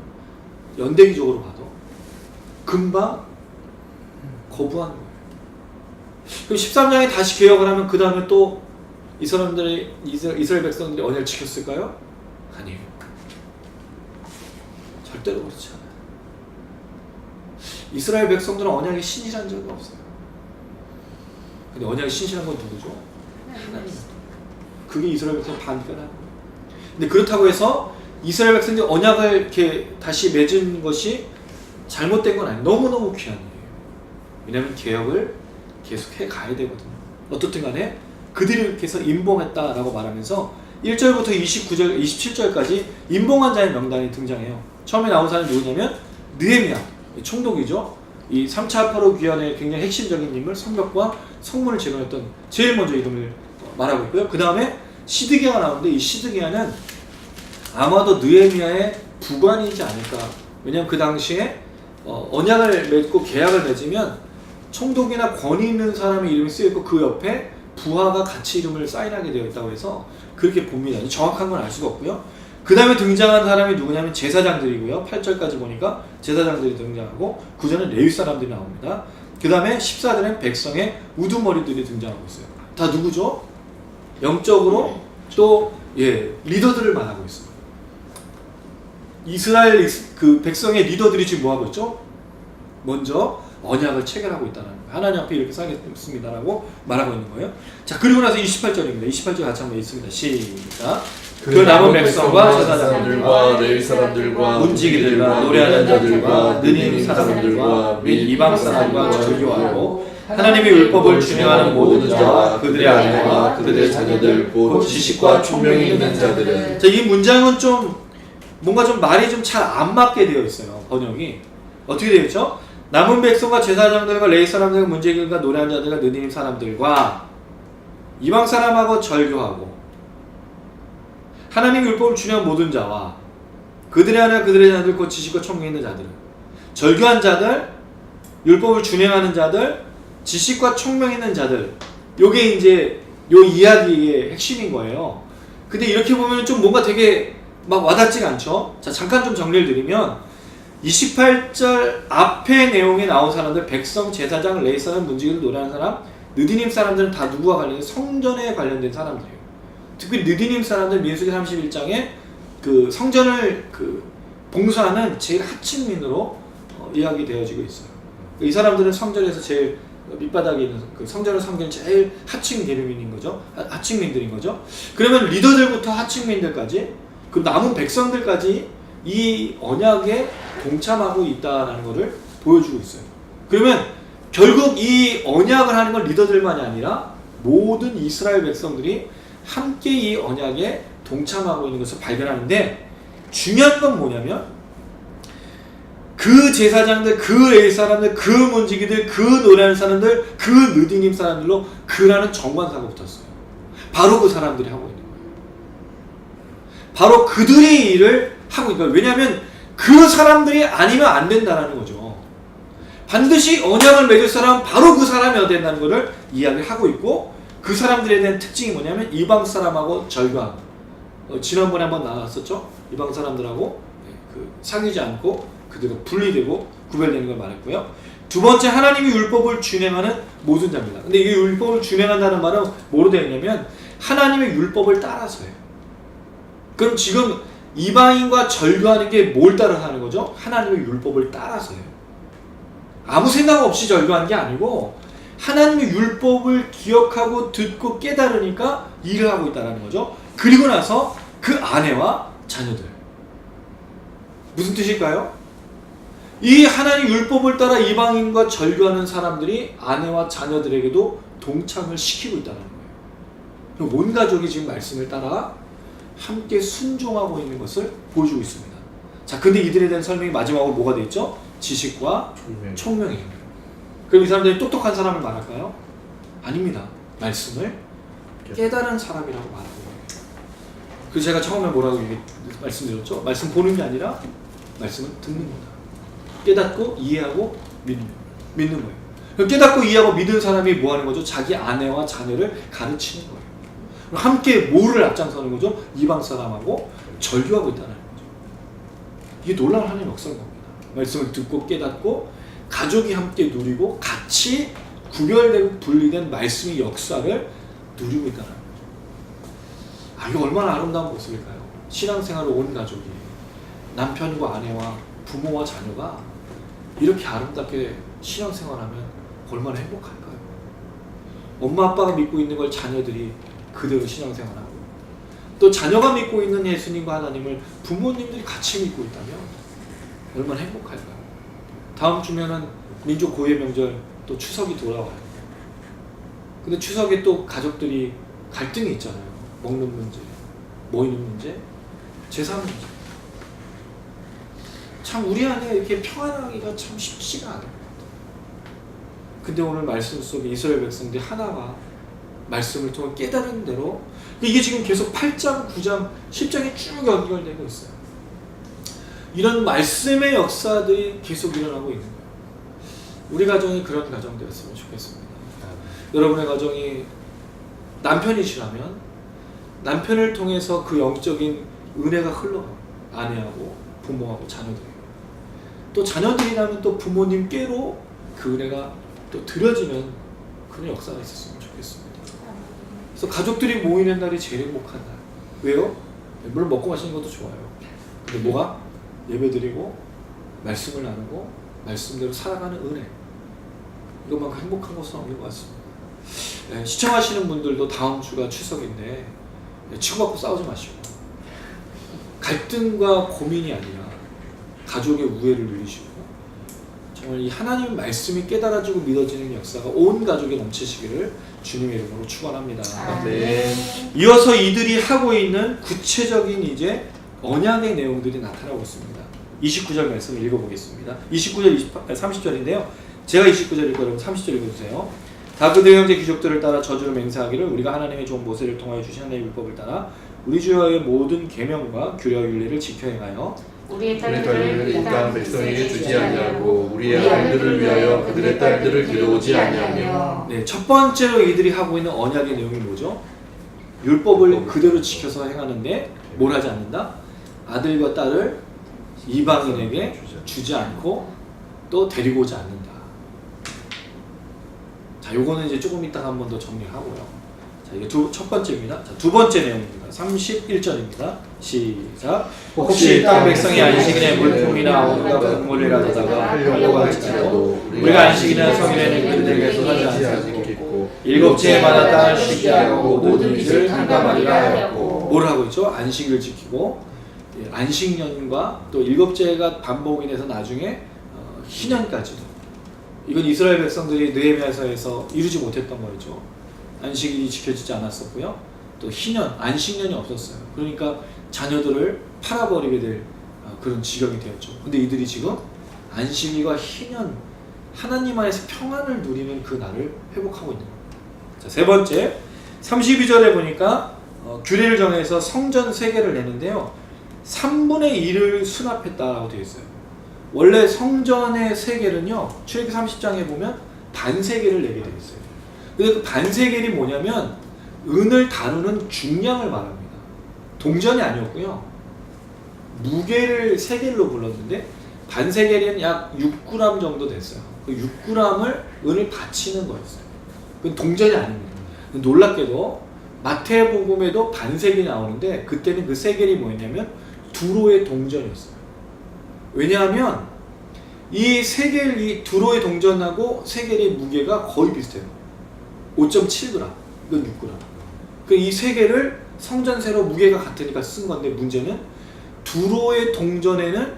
연대기적으로 봐도 금방 거부한 거예요. 그럼 13장에 다시 개혁을 하면 그 다음에 또 이 사람들이 이스라엘 백성들이 언약을 지켰을까요? 아니에요. 절대로 그렇지 않아요. 이스라엘 백성들은 언약에 신실한 적이 없어요. 근데 언약에 신실한 건 누구죠? 하나님. 그게 이스라엘 백성 반대가 나는 거예요. 근데 그렇다고 해서 이스라엘 백성들이 언약을 이렇게 다시 맺은 것이 잘못된 건 아니에요. 너무너무 귀한 일이에요. 왜냐하면 개혁을 계속 해 가야 되거든요. 어떻든 간에 그들이 이렇게 해서 임봉했다라고 말하면서 1절부터 29절, 27절까지 임봉한 자의 명단이 등장해요. 처음에 나온 사람이 누구냐면 느헤미야, 총독이죠. 이 3차 포로 귀환의 굉장히 핵심적인 인물, 성벽과 성문을 재건했던 제일 먼저 이름을 말하고 있고요. 그 다음에 시드기야가 나오는데, 이 시드기야는 아마도 느헤미야의 부관이지 않을까. 왜냐하면 그 당시에 언약을 맺고 계약을 맺으면 총독이나 권위 있는 사람의 이름이 쓰여있고 그 옆에 부하가 같이 이름을 사인하게 되어 있다고 해서 그렇게 봅니다. 정확한 건 알 수가 없고요. 그 다음에 등장한 사람이 누구냐면 제사장들이고요. 8절까지 보니까 제사장들이 등장하고 9절은 레위 사람들이 나옵니다. 그 다음에 14절엔 백성의 우두머리들이 등장하고 있어요. 다 누구죠? 영적으로 또 리더들을 말하고 있어요. 이스라엘 그 백성의 리더들이 지금 뭐 하고 있죠? 먼저 언약을 체결하고 있다는 거예요. 하나님 앞에 이렇게 살겠습니다라고 말하고 있는 거예요. 자, 그리고 나서 28절입니다. 28절 같이 한번 읽습니다. 시작. 그 남은 백성과 제사장들과 레위 사람들과 문지기들과 노래하는 자들과 느헤미 사람들과 및 이방 사람과 절교하고 하나님의 율법을 준행하는 모든 자와 그들의 아내와 그들의 자녀들 곧 지식과 총명이 있는 자들은. 자, 이 문장은 좀 뭔가 좀 말이 좀 잘 안 맞게 되어 있어요. 번역이 어떻게 되어 있죠? 남은 백성과 제사장들과 레위 사람들과 문제길과 노래한 자들과 느디님 사람들과 이방 사람하고 절교하고 하나님 율법을 준행한 모든 자와 그들의 아내와 그들의 자들 곧 지식과 총명이 있는 자들은 절교한 자들, 율법을 준행하는 자들, 지식과 총명이 있는 자들, 요게 이제 요 이야기의 핵심인 거예요. 근데 이렇게 보면 좀 뭔가 되게 막 와닿지가 않죠. 자, 잠깐 좀 정리를 드리면 28절 앞에 내용에 나온 사람들, 백성, 제사장, 레위 사람, 문지기를 노래하는 사람, 느디님 사람들은 다 누구와 관련된 성전에 관련된 사람들이에요. 특히 느디님 사람들 민수기 31장에 그 성전을 그 봉사하는 제일 하층민으로 이야기되어지고 있어요. 이 사람들은 성전에서 제일 밑바닥에 있는 그 성전을 섬기는 제일 하층 계류민인 거죠. 하층민들인 거죠. 그러면 리더들부터 하층민들까지 그 남은 백성들까지 이 언약에 동참하고 있다라는 것을 보여주고 있어요. 그러면 결국 이 언약을 하는 건 리더들만이 아니라 모든 이스라엘 백성들이 함께 이 언약에 동참하고 있는 것을 발견하는데, 중요한 건 뭐냐면 그 제사장들, 그 레위 사람들, 그 문지기들, 그 노래하는 사람들, 그 느디님 사람들로 그라는 정관사가 붙었어요. 바로 그 사람들이 하고 있는 거예요. 바로 그들의 일을 하고 있는 거예요. 왜냐하면 그 사람들이 아니면 안 된다는 거죠. 반드시 언약을 맺을 사람은 바로 그 사람이어야 된다는 것을 이야기를 하고 있고, 그 사람들에 대한 특징이 뭐냐면 이방 사람하고 절교함. 지난번에 한번 나왔었죠. 이방 사람들하고 사귀지 않고 그들과 분리되고 구별되는 걸 말했고요. 두 번째, 하나님이 율법을 준행하는 모든 자입니다. 근데 이 율법을 준행한다는 말은 뭐로 되어 있냐면 하나님의 율법을 따라서예요. 그럼 지금 이방인과 절교하는 게 뭘 따라서 하는 거죠? 하나님의 율법을 따라서예요. 아무 생각 없이 절교하는 게 아니고 하나님의 율법을 기억하고 듣고 깨달으니까 일을 하고 있다는 거죠. 그리고 나서 그 아내와 자녀들. 무슨 뜻일까요? 이 하나님 율법을 따라 이방인과 절교하는 사람들이 아내와 자녀들에게도 동참을 시키고 있다는 거예요. 온 가족이 지금 말씀을 따라 함께 순종하고 있는 것을 보여주고 있습니다. 자, 근데 이들에 대한 설명이 마지막으로 뭐가 되어 있죠? 지식과 총명이에요. 그럼 이 사람들이 똑똑한 사람을 말할까요? 아닙니다. 말씀을 깨달은 사람이라고 말하고 있어요. 그래서 제가 처음에 뭐라고 말씀드렸죠? 말씀 보는 게 아니라 말씀을 듣는 거다. 깨닫고 이해하고 믿는 거예요. 깨닫고 이해하고 믿는 사람이 뭐 하는 거죠? 자기 아내와 자녀를 가르치는 거예요. 함께 뭐를 앞장서는 거죠? 이방 사람하고 절교하고 있다는 거죠. 이게 놀라운 하나님의 역사인 겁니다. 말씀을 듣고 깨닫고 가족이 함께 누리고 같이 구별되고 분리된 말씀의 역사를 누리고 있다는 거죠. 아, 이거 얼마나 아름다운 모습일까요? 신앙생활을 온 가족이, 남편과 아내와 부모와 자녀가 이렇게 아름답게 신앙생활하면 얼마나 행복할까요? 엄마 아빠가 믿고 있는 걸 자녀들이 그대로 신앙생활하고, 또 자녀가 믿고 있는 예수님과 하나님을 부모님들이 같이 믿고 있다면 얼마나 행복할까요? 다음 주면은 민족 고유의 명절 또 추석이 돌아와요. 근데 추석에 또 가족들이 갈등이 있잖아요. 먹는 문제, 모이는 문제, 재산 문제. 참 우리 안에 이렇게 평안하기가 참 쉽지가 않아요. 근데 오늘 말씀 속에 이스라엘 백성들이 하나가 말씀을 통해 깨달은 대로, 이게 지금 계속 8장, 9장, 10장에 쭉 연결되고 있어요. 이런 말씀의 역사들이 계속 일어나고 있는 거예요. 우리 가정이 그런 가정 되었으면 좋겠습니다. 여러분의 가정이 남편이시라면 남편을 통해서 그 영적인 은혜가 흘러가고, 아내하고 부모하고 자녀들에게, 또 자녀들이라면 또 부모님께로 그 은혜가 또 드려지는 그런 역사가 있었으면 좋겠습니다. 그래서 가족들이 모이는 날이 제일 행복한 날. 왜요? 물론 먹고 마시는 것도 좋아요. 근데 뭐가? 예배드리고 말씀을 나누고 말씀대로 살아가는 은혜, 이것만큼 행복한 것은 없는 것 같습니다. 네, 시청하시는 분들도 다음 주가 추석인데 치고받고 싸우지 마시고, 갈등과 고민이 아니라 가족의 우애를 누리시고, 정말 이 하나님의 말씀이 깨달아지고 믿어지는 역사가 온 가족에 넘치시기를 주님의 이름으로 축원합니다. 네. 이어서 이들이 하고 있는 구체적인 이제 언약의 내용들이 나타나고 있습니다. 29절 말씀을 읽어보겠습니다. 29절, 30절인데요. 제가 29절 읽고 여러분 30절 읽어주세요. 다 그들의 형제 귀족들을 따라 저주를 맹세하기를 우리가 하나님의 종 모세를 통하여 주신 하나님의 율법을 따라 우리 주여의 모든 계명과 규례와 율례를 지켜 행하여 우리의 우리 딸들을 딸들을 이 이 땅 땅 백성에게 주지 아니하고 우리의 아들들을 위하여 그들의 딸들을 기르오지 아니하며. 네, 첫 번째로 이들이 하고 있는 언약의 내용이 뭐죠? 율법을 그대로 지켜서 행하는데 뭘 하지 않는다? 아들과 딸을 이방인에게 주지 않고 또 데리고 오지 않는다. 자, 요거는 이제 조금 이따가 한 번 더 정리하고요. 자, 이게 첫 번째입니다. 자, 두 번째 내용입니다. 31절입니다. 시작. 혹시 땅 백성이 안식일에 물품이나 온갖 곡물을 가져다가 하려고 할지라도 우리가 안식일이나 성일에는 그들에게 소하지 않겠고 일곱째마다 땅을 쉬게 하고 모든 일을 탕감하리라 하였고. 뭘 하고 있죠? 안식일을 지키고 안식년과 또 일곱째가 반복이 돼서 나중에 희년까지도. 이건 이스라엘 백성들이 느헤미야서에서 이루지 못했던 거였죠. 안식일이 지켜지지 않았었고요. 또 희년, 안식년이 없었어요. 그러니까 자녀들을 팔아버리게 될 그런 지경이 되었죠. 근데 이들이 지금 안식일과 희년, 하나님 안에서 평안을 누리는 그 날을 회복하고 있는 거예요. 자, 세 번째, 32절에 보니까 규례를 정해서 성전 3개를 내는데요. 3분의 1을 수납했다라고 되어 있어요. 원래 성전의 세겔은요, 출애굽기 30장에 보면 반세겔을 내게 되어 있어요. 근데 그 반세겔이 뭐냐면 은을 다루는 중량을 말합니다. 동전이 아니었고요. 무게를 세겔로 불렀는데 반세겔은 약 6g 정도 됐어요. 그 6g을 은을 받치는 거였어요. 그건 동전이 아닙니다. 놀랍게도 마태복음에도 반세겔이 나오는데 그때는 그 세겔이 뭐였냐면 두로의 동전이었어요. 왜냐하면 이 세겔, 이 두로의 동전하고 세겔의 무게가 거의 비슷해요. 5.7g, 이건 6g. 그 이 세겔을 성전세로 무게가 같으니까 쓴 건데 문제는 두로의 동전에는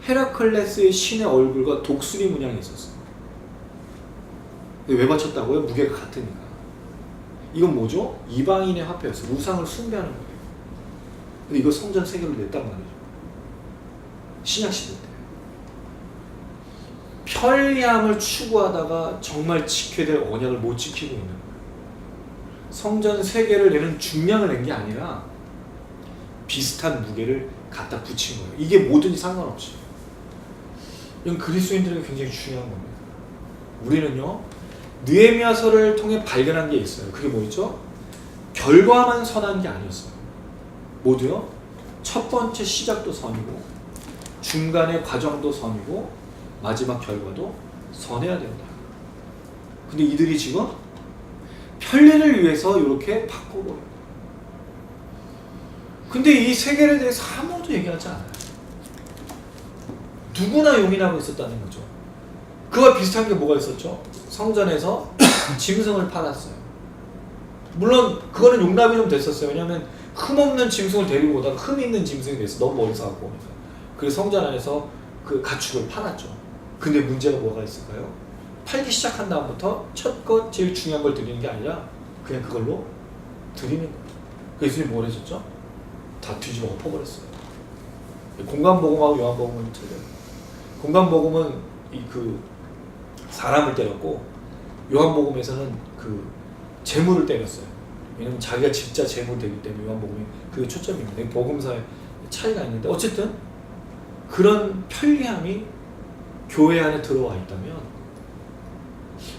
헤라클레스의 신의 얼굴과 독수리 문양이 있었어요. 왜 바쳤다고요? 무게가 같으니까. 이건 뭐죠? 이방인의 화폐였어요. 우상을 숭배하는 거예요. 근데 이거 성전 세겔로 냈단 말이죠. 신약시대 때. 편리함을 추구하다가 정말 지켜야 될 언약을 못 지키고 있는 거예요. 성전 3개를 내는 중량을 낸 게 아니라 비슷한 무게를 갖다 붙인 거예요. 이게 뭐든지 상관없이. 이건 그리스도인들에게 굉장히 중요한 겁니다. 우리는요, 느헤미야서를 통해 발견한 게 있어요. 그게 뭐였죠? 결과만 선한 게 아니었어요. 모두요, 첫 번째 시작도 선이고 중간의 과정도 선이고 마지막 결과도 선해야 된다. 근데 이들이 지금 편리를 위해서 이렇게 바꿔버려요. 근데 이 세계에 대해서 아무도 얘기하지 않아요. 누구나 용인하고 있었다는 거죠. 그와 비슷한 게 뭐가 있었죠? 성전에서 짐승을 팔았어요. 물론 그거는 용납이 좀 됐었어요. 왜냐하면 흠없는 짐승을 데리고 오다가 흠 있는 짐승이 됐어. 너무 멀리서 갖고 오니까. 그래서 성전 안에서 그 가축을 팔았죠. 근데 문제가 뭐가 있을까요? 팔기 시작한 다음부터 첫 것, 제일 중요한 걸 드리는 게 아니라 그냥 그걸로 드리는 거예요. 그래서 뭘 해줬죠? 다 뒤집어 엎어버렸어요. 공간복음하고 요한복음은 틀려요. 공간복음은 그 사람을 때렸고 요한복음에서는 그 재물을 때렸어요. 왜냐면 자기가 진짜 재물 되기 때문에 요한복음이 그게 초점입니다. 복음사의 차이가 있는데 어쨌든 그런 편리함이 교회 안에 들어와 있다면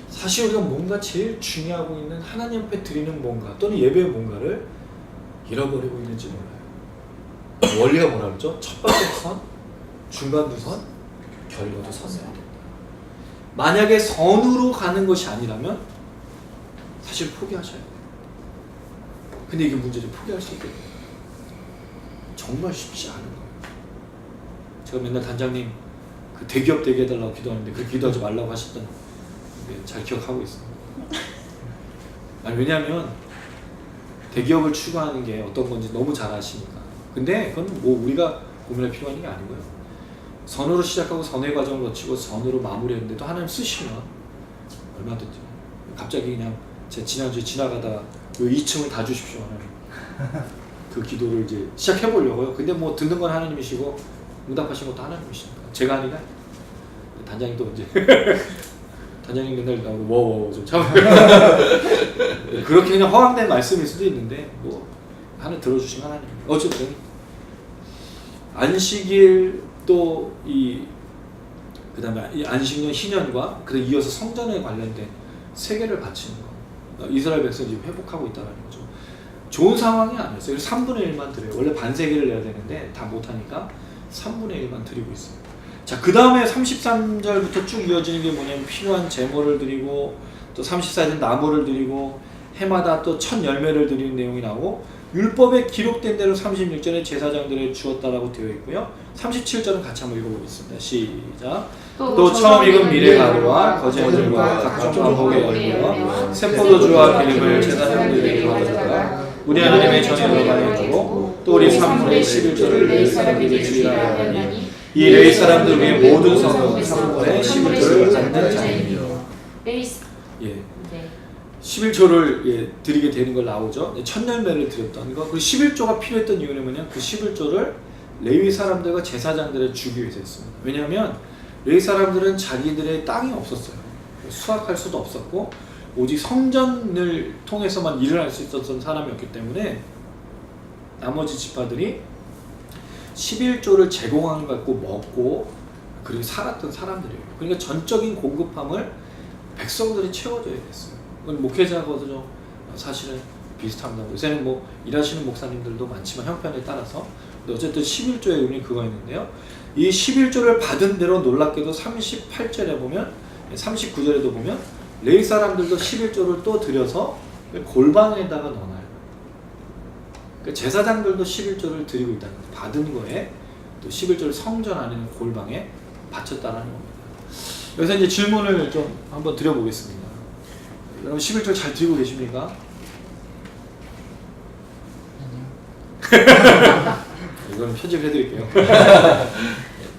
사실 우리가 뭔가 제일 중요하고 있는 하나님 앞에 드리는 뭔가 또는 예배의 뭔가를 잃어버리고 있는지 몰라요. 원리가 뭐라 그러죠? 첫 번째 선, 중간도 선, 결과도 선해야 된다. 만약에 선으로 가는 것이 아니라면 사실 포기하셔야 돼요. 근데 이게 문제죠. 포기할 수 있겠네요. 정말 쉽지 않은 거예요. 제가 맨날 단장님 그 대기업 되게 해달라고 기도하는데 그 기도하지 말라고 하셨던 잘 기억하고 있습니다. 아니, 왜냐하면 대기업을 추구하는 게 어떤 건지 너무 잘 아시니까. 근데 그건 뭐 우리가 고민할 필요한 게 아니고요. 선으로 시작하고 선의 과정을 거치고 선으로 마무리했는데도 하나님 쓰시면 얼마든지. 갑자기 그냥 제가 지난주에 지나가다가 요 2층을 다 주십시오 하나님. 그 기도를 이제 시작해 보려고요. 근데 뭐 듣는 건 하나님이시고 응답하신 것도 하나님이십니다. 제가 아니라 단장님도 이제 단장님 맨날 나오고 워워 좀 참 그렇게 그냥 허황된 말씀일 수도 있는데 뭐 하나 들어주신 하나님. 어쨌든 안식일 또 이 그다음에 이 안식년 희년과 그래 이어서 성전에 관련된 세계를 바치는 거. 이스라엘 백성이 지금 회복하고 있다는 거죠. 좋은 상황이 아니었어요. 3분의 1만 드려요. 원래 반세기를 내야 되는데 다 못하니까 3분의 1만 드리고 있어요. 자, 그 다음에 33절부터 쭉 이어지는 게 뭐냐면 필요한 제물을 드리고 또 34절 나무를 드리고 해마다 또 첫 열매를 드리는 내용이 나오고 율법에 기록된 대로 36절에 제사장들에 주었다라고 되어 있고요. 37절은 같이 한번 읽어보겠습니다. 시작. 또 처음 익은 미래 가루와 거제물과 각종 방목의 열매와 세포도주와 기름을 제사장들에게 가져다가 우리 하나님의 전에 열방에 주고 또 우리 3분의 11절을 레위 사람들에게 주리라 하니 이 레위 사람들 위에 모든 성은 3분의 11절을 받는 자입니다. 예. 11조를 예, 드리게 되는 걸 나오죠. 첫 열매를 드렸던 거. 그리고 11조가 필요했던 이유는 뭐냐면 그 11조를 레위 사람들과 제사장들에 주기 위해서 했습니다. 왜냐하면 레위 사람들은 자기들의 땅이 없었어요. 수확할 수도 없었고 오직 성전을 통해서만 일을 할 수 있었던 사람이었기 때문에 나머지 지파들이 11조를 제공함을 갖고 먹고 그리고 살았던 사람들이에요. 그러니까 전적인 공급함을 백성들이 채워줘야 됐어요. 목회자거든요. 사실은 비슷합니다. 요새는 뭐 일하시는 목사님들도 많지만 형편에 따라서. 근데 어쨌든 11조의 의미 그거 있는데요. 이 11조를 받은 대로 놀랍게도 38절에 보면 39절에도 보면 레위 사람들도 11조를 또 들여서 골방에다가 넣어놔요. 그러니까 제사장들도 11조를 드리고 있다는 거예요. 받은 거에 또 11조를 성전 안에 있는 골방에 바쳤다라는 겁니다. 여기서 이제 질문을 좀 한번 드려보겠습니다. 여러분 11조 잘 드리고 계십니까? 이건 편집해드릴게요.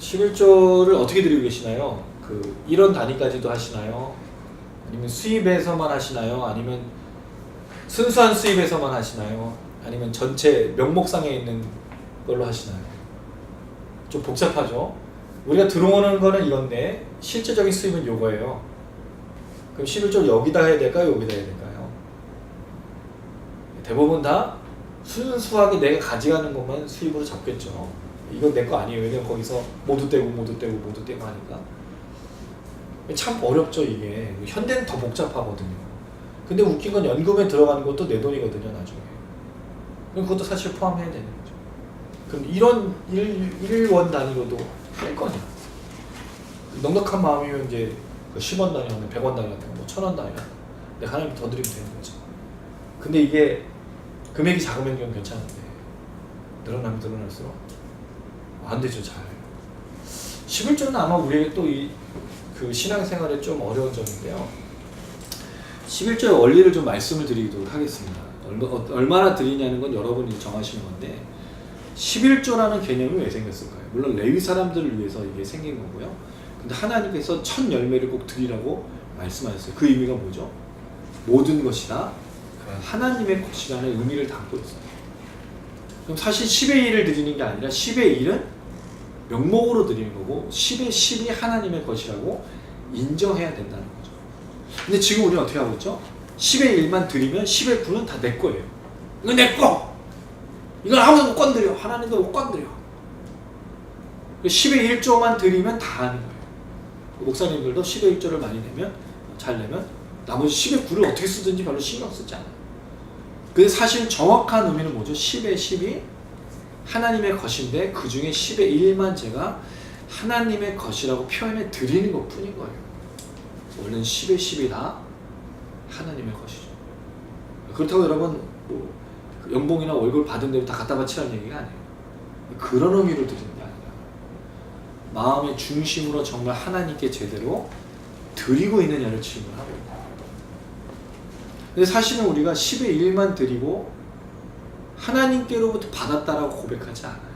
11조를 어떻게 드리고 계시나요? 그 1원 단위까지도 하시나요? 아니면 수입에서만 하시나요? 아니면 순수한 수입에서만 하시나요? 아니면 전체 명목상에 있는 걸로 하시나요? 좀 복잡하죠? 우리가 들어오는 거는 이건데 실제적인 수입은 요거예요. 그럼 11조를 여기다 해야 될까요? 여기다 해야 될까요? 대부분 다 순수하게 내가 가져가는 것만 수입으로 잡겠죠. 이건 내 거 아니에요. 왜냐면 거기서 모두 떼고 하니까. 참 어렵죠 이게. 현대는 더 복잡하거든요. 근데 웃긴 건 연금에 들어가는 것도 내 돈이거든요 나중에. 그럼 그것도 사실 포함해야 되는 거죠. 그럼 이런 1원 단위로도 할 거냐. 넉넉한 마음이면 이제 10원 단위 하면 100원 단위 하면 뭐 1000원 단위 하면 내가 하나님 더 드리면 되는 거죠. 근데 이게 금액이 작으면 좀 괜찮은데 늘어나면 늘어날수록 안 되죠 잘. 11조는 아마 우리에게 또 그 신앙생활에 좀 어려운 점인데요. 11조의 원리를 좀 말씀을 드리도록 하겠습니다. 얼마나 드리냐는 건 여러분이 정하시는 건데 11조라는 개념이 왜 생겼을까요? 물론 레위 사람들을 위해서 이게 생긴 거고요. 근데 하나님께서 첫 열매를 꼭 드리라고 말씀하셨어요. 그 의미가 뭐죠? 모든 것이 다 하나님의 것이라는 의미를 담고 있어요. 그럼 사실 10의 1을 드리는 게 아니라 10의 1은 명목으로 드리는 거고 10의 10이 하나님의 것이라고 인정해야 된다는 거죠. 근데 지금 우리는 어떻게 하고 있죠? 10의 1만 드리면 10의 9는 다 내 거예요. 이거 내 거! 이건 아무도 못 건드려. 하나님도 못 건드려. 10의 1조만 드리면 다 하는 거예요. 목사님들도 10의 1조를 많이 내면 잘 내면 나머지 10의 9를 어떻게 쓰든지 별로 신경 쓰지 않아요. 근데 사실 정확한 의미는 뭐죠? 10의 10이 하나님의 것인데 그 중에 10의 1만 제가 하나님의 것이라고 표현해 드리는 것 뿐인 거예요. 원래는 10의 10이 다 하나님의 것이죠. 그렇다고 여러분 뭐 연봉이나 월급 받은 대로 다 갖다 바치라는 얘기가 아니에요. 그런 의미로 드리는 게 아니라 마음의 중심으로 정말 하나님께 제대로 드리고 있느냐를 질문하고 있는 거예요. 근데 사실은 우리가 10의 1만 드리고 하나님께로부터 받았다라고 고백하지 않아요.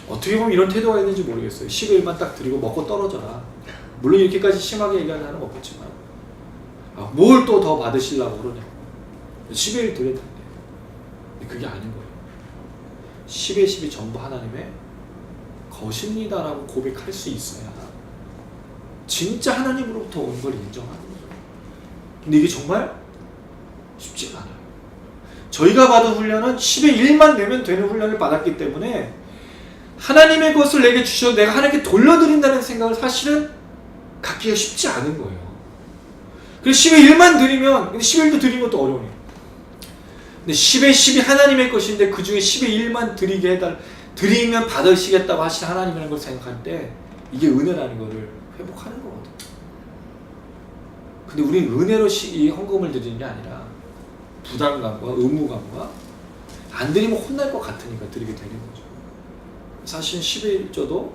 어떻게 보면 이런 태도가 있는지 모르겠어요. 10의 1만 딱 드리고 먹고 떨어져라. 물론 이렇게까지 심하게 얘기하는 사람은 없겠지만 뭘 또 더 받으시려고 그러냐. 10의 1 드려야 되는데 그게 아닌 거예요. 10의 10이 전부 하나님의 것입니다라고 고백할 수 있어야 진짜 하나님으로부터 온 걸 인정하는 거죠. 근데 이게 정말 쉽지가 않아요. 저희가 받은 훈련은 10의 1만 내면 되는 훈련을 받았기 때문에 하나님의 것을 내게 주셔서 내가 하나님께 돌려드린다는 생각을 사실은 갖기가 쉽지 않은 거예요. 그래서 10의 1만 드리면, 근데 11도 드리는 것도 어려워요. 근데 10의 10이 하나님의 것인데 그 중에 10의 1만 드리면 받으시겠다고 하신 하나님이라는 걸 생각할 때 이게 은혜라는 거를 회복하는 거거든요. 근데 우리는 은혜로 이 헌금을 드리는 게 아니라 부담감과 의무감과 안 드리면 혼날 것 같으니까 드리게 되는 거죠. 사실 11조도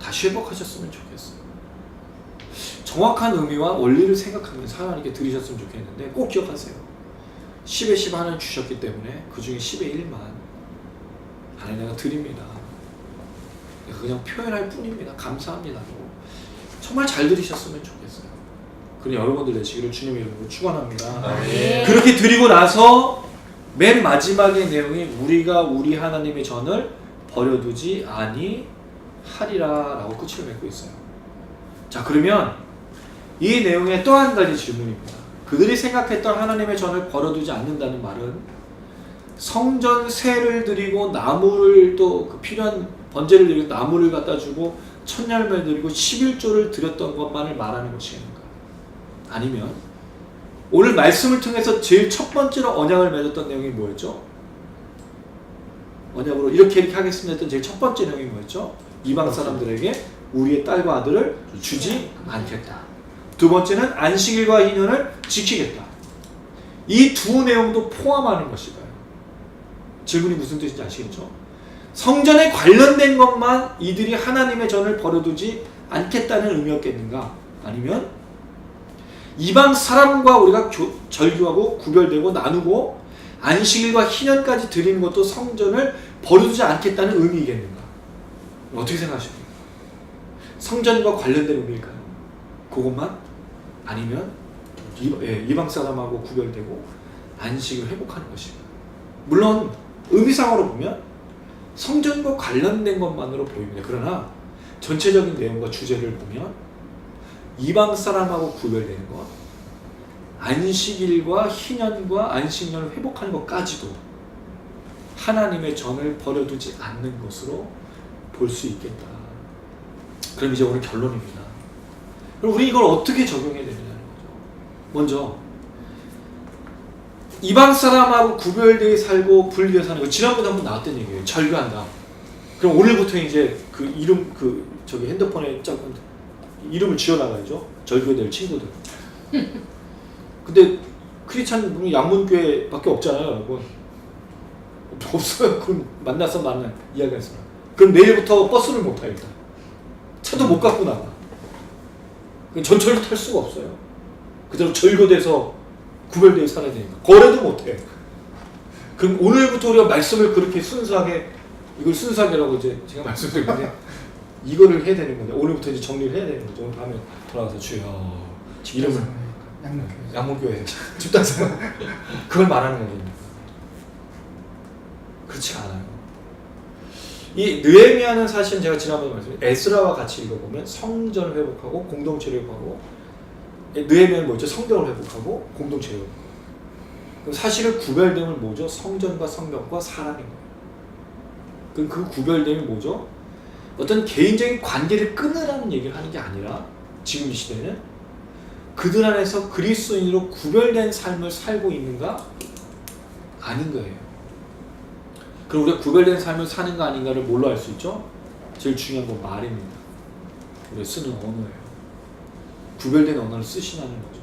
다시 회복하셨으면 좋겠어요. 정확한 의미와 원리를 생각하면서 하나님께 드리셨으면 좋겠는데 꼭 기억하세요. 10의 10 하나님 주셨기 때문에 그 중에 10의 1만 하나님 내가 드립니다. 내가 그냥 표현할 뿐입니다. 감사합니다로 정말 잘 드리셨으면 좋겠어요. 그럼 여러분들 되시기를 주님의 이름으로 축원합니다. 네. 그렇게 드리고 나서 맨 마지막의 내용이 우리가 우리 하나님의 전을 버려두지 아니하리라 라고 끝을 맺고 있어요. 자, 그러면 이 내용의 또 한 가지 질문입니다. 그들이 생각했던 하나님의 전을 버려두지 않는다는 말은 성전 세를 드리고 나무를 또 그 필요한 번제를 드리고 나무를 갖다 주고 첫열매를 드리고 11조를 드렸던 것만을 말하는 것인가? 아니면 오늘 말씀을 통해서 제일 첫 번째로 언약을 맺었던 내용이 뭐였죠? 언약으로 이렇게 하겠습니다 했던 제일 첫 번째 내용이 뭐였죠? 이방 사람들에게 우리의 딸과 아들을 주지 않겠다. 두 번째는 안식일과 희년을 지키겠다. 이 두 내용도 포함하는 것일까요? 질문이 무슨 뜻인지 아시겠죠? 성전에 관련된 것만 이들이 하나님의 전을 버려두지 않겠다는 의미였겠는가? 아니면 이방 사람과 우리가 절규하고 구별되고 나누고 안식일과 희년까지 드리는 것도 성전을 버려두지 않겠다는 의미이겠는가? 어떻게 생각하십니까? 성전과 관련된 의미일까요? 그것만? 아니면 이방 사람하고 구별되고 안식을 회복하는 것일까요? 물론 의미상으로 보면 성전과 관련된 것만으로 보입니다. 그러나 전체적인 내용과 주제를 보면 이방 사람하고 구별되는 것, 안식일과 희년과 안식년을 회복하는 것까지도 하나님의 전을 버려두지 않는 것으로 볼 수 있겠다. 그럼 이제 오늘 결론입니다. 그럼 우리 이걸 어떻게 적용해야 되느냐는 거죠. 먼저 이방 사람하고 구별되어 살고 분리되어 사는 거 지난번에 한번 나왔던 얘기예요. 절규한다. 그럼 오늘부터 이제 그 이름 저기 핸드폰에 이름을 지어나가야죠. 절규해야 될 친구들. 근데 크리스찬 양문교회밖에 없잖아요, 여러분. 없어요. 그럼 만나서 이야기할 사람. 그럼 내일부터 버스를 못 타요, 일단. 차도 못 갖고 나가. 전철도 탈 수가 없어요. 그대로 절교돼서 구별되어 살아야 되니까. 거래도 못 해. 그럼 오늘부터 우리가 말씀을 그렇게 순수하게, 이걸 순수하게라고 이제 제가 말씀드리는데, 이거를 해야 되는 건데, 오늘부터 이제 정리를 해야 되는 거죠. 오늘 밤에 돌아가서 주여, 이름을. 양문교회. 집단생활. 그걸 말하는 겁니다. 그렇지 않아요. 이 느헤미야는 사실 제가 지난번에 말씀드린 에스라와 같이 읽어보면 성전을 회복하고 공동체를 회복하고, 느헤미야는 뭐죠? 성경을 회복하고 공동체를 회복하고. 그럼 사실은 구별됨은 뭐죠? 성전과 성경과 사람인 거예요. 그럼 그 구별됨이 뭐죠? 어떤 개인적인 관계를 끊으라는 얘기를 하는 게 아니라 지금 이 시대는 그들 안에서 그리스도인으로 구별된 삶을 살고 있는가? 아닌 거예요. 그럼 우리가 구별된 삶을 사는가 아닌가를 뭘로 알 수 있죠? 제일 중요한 건 말입니다. 우리가 쓰는 언어예요. 구별된 언어를 쓰시라는 거죠.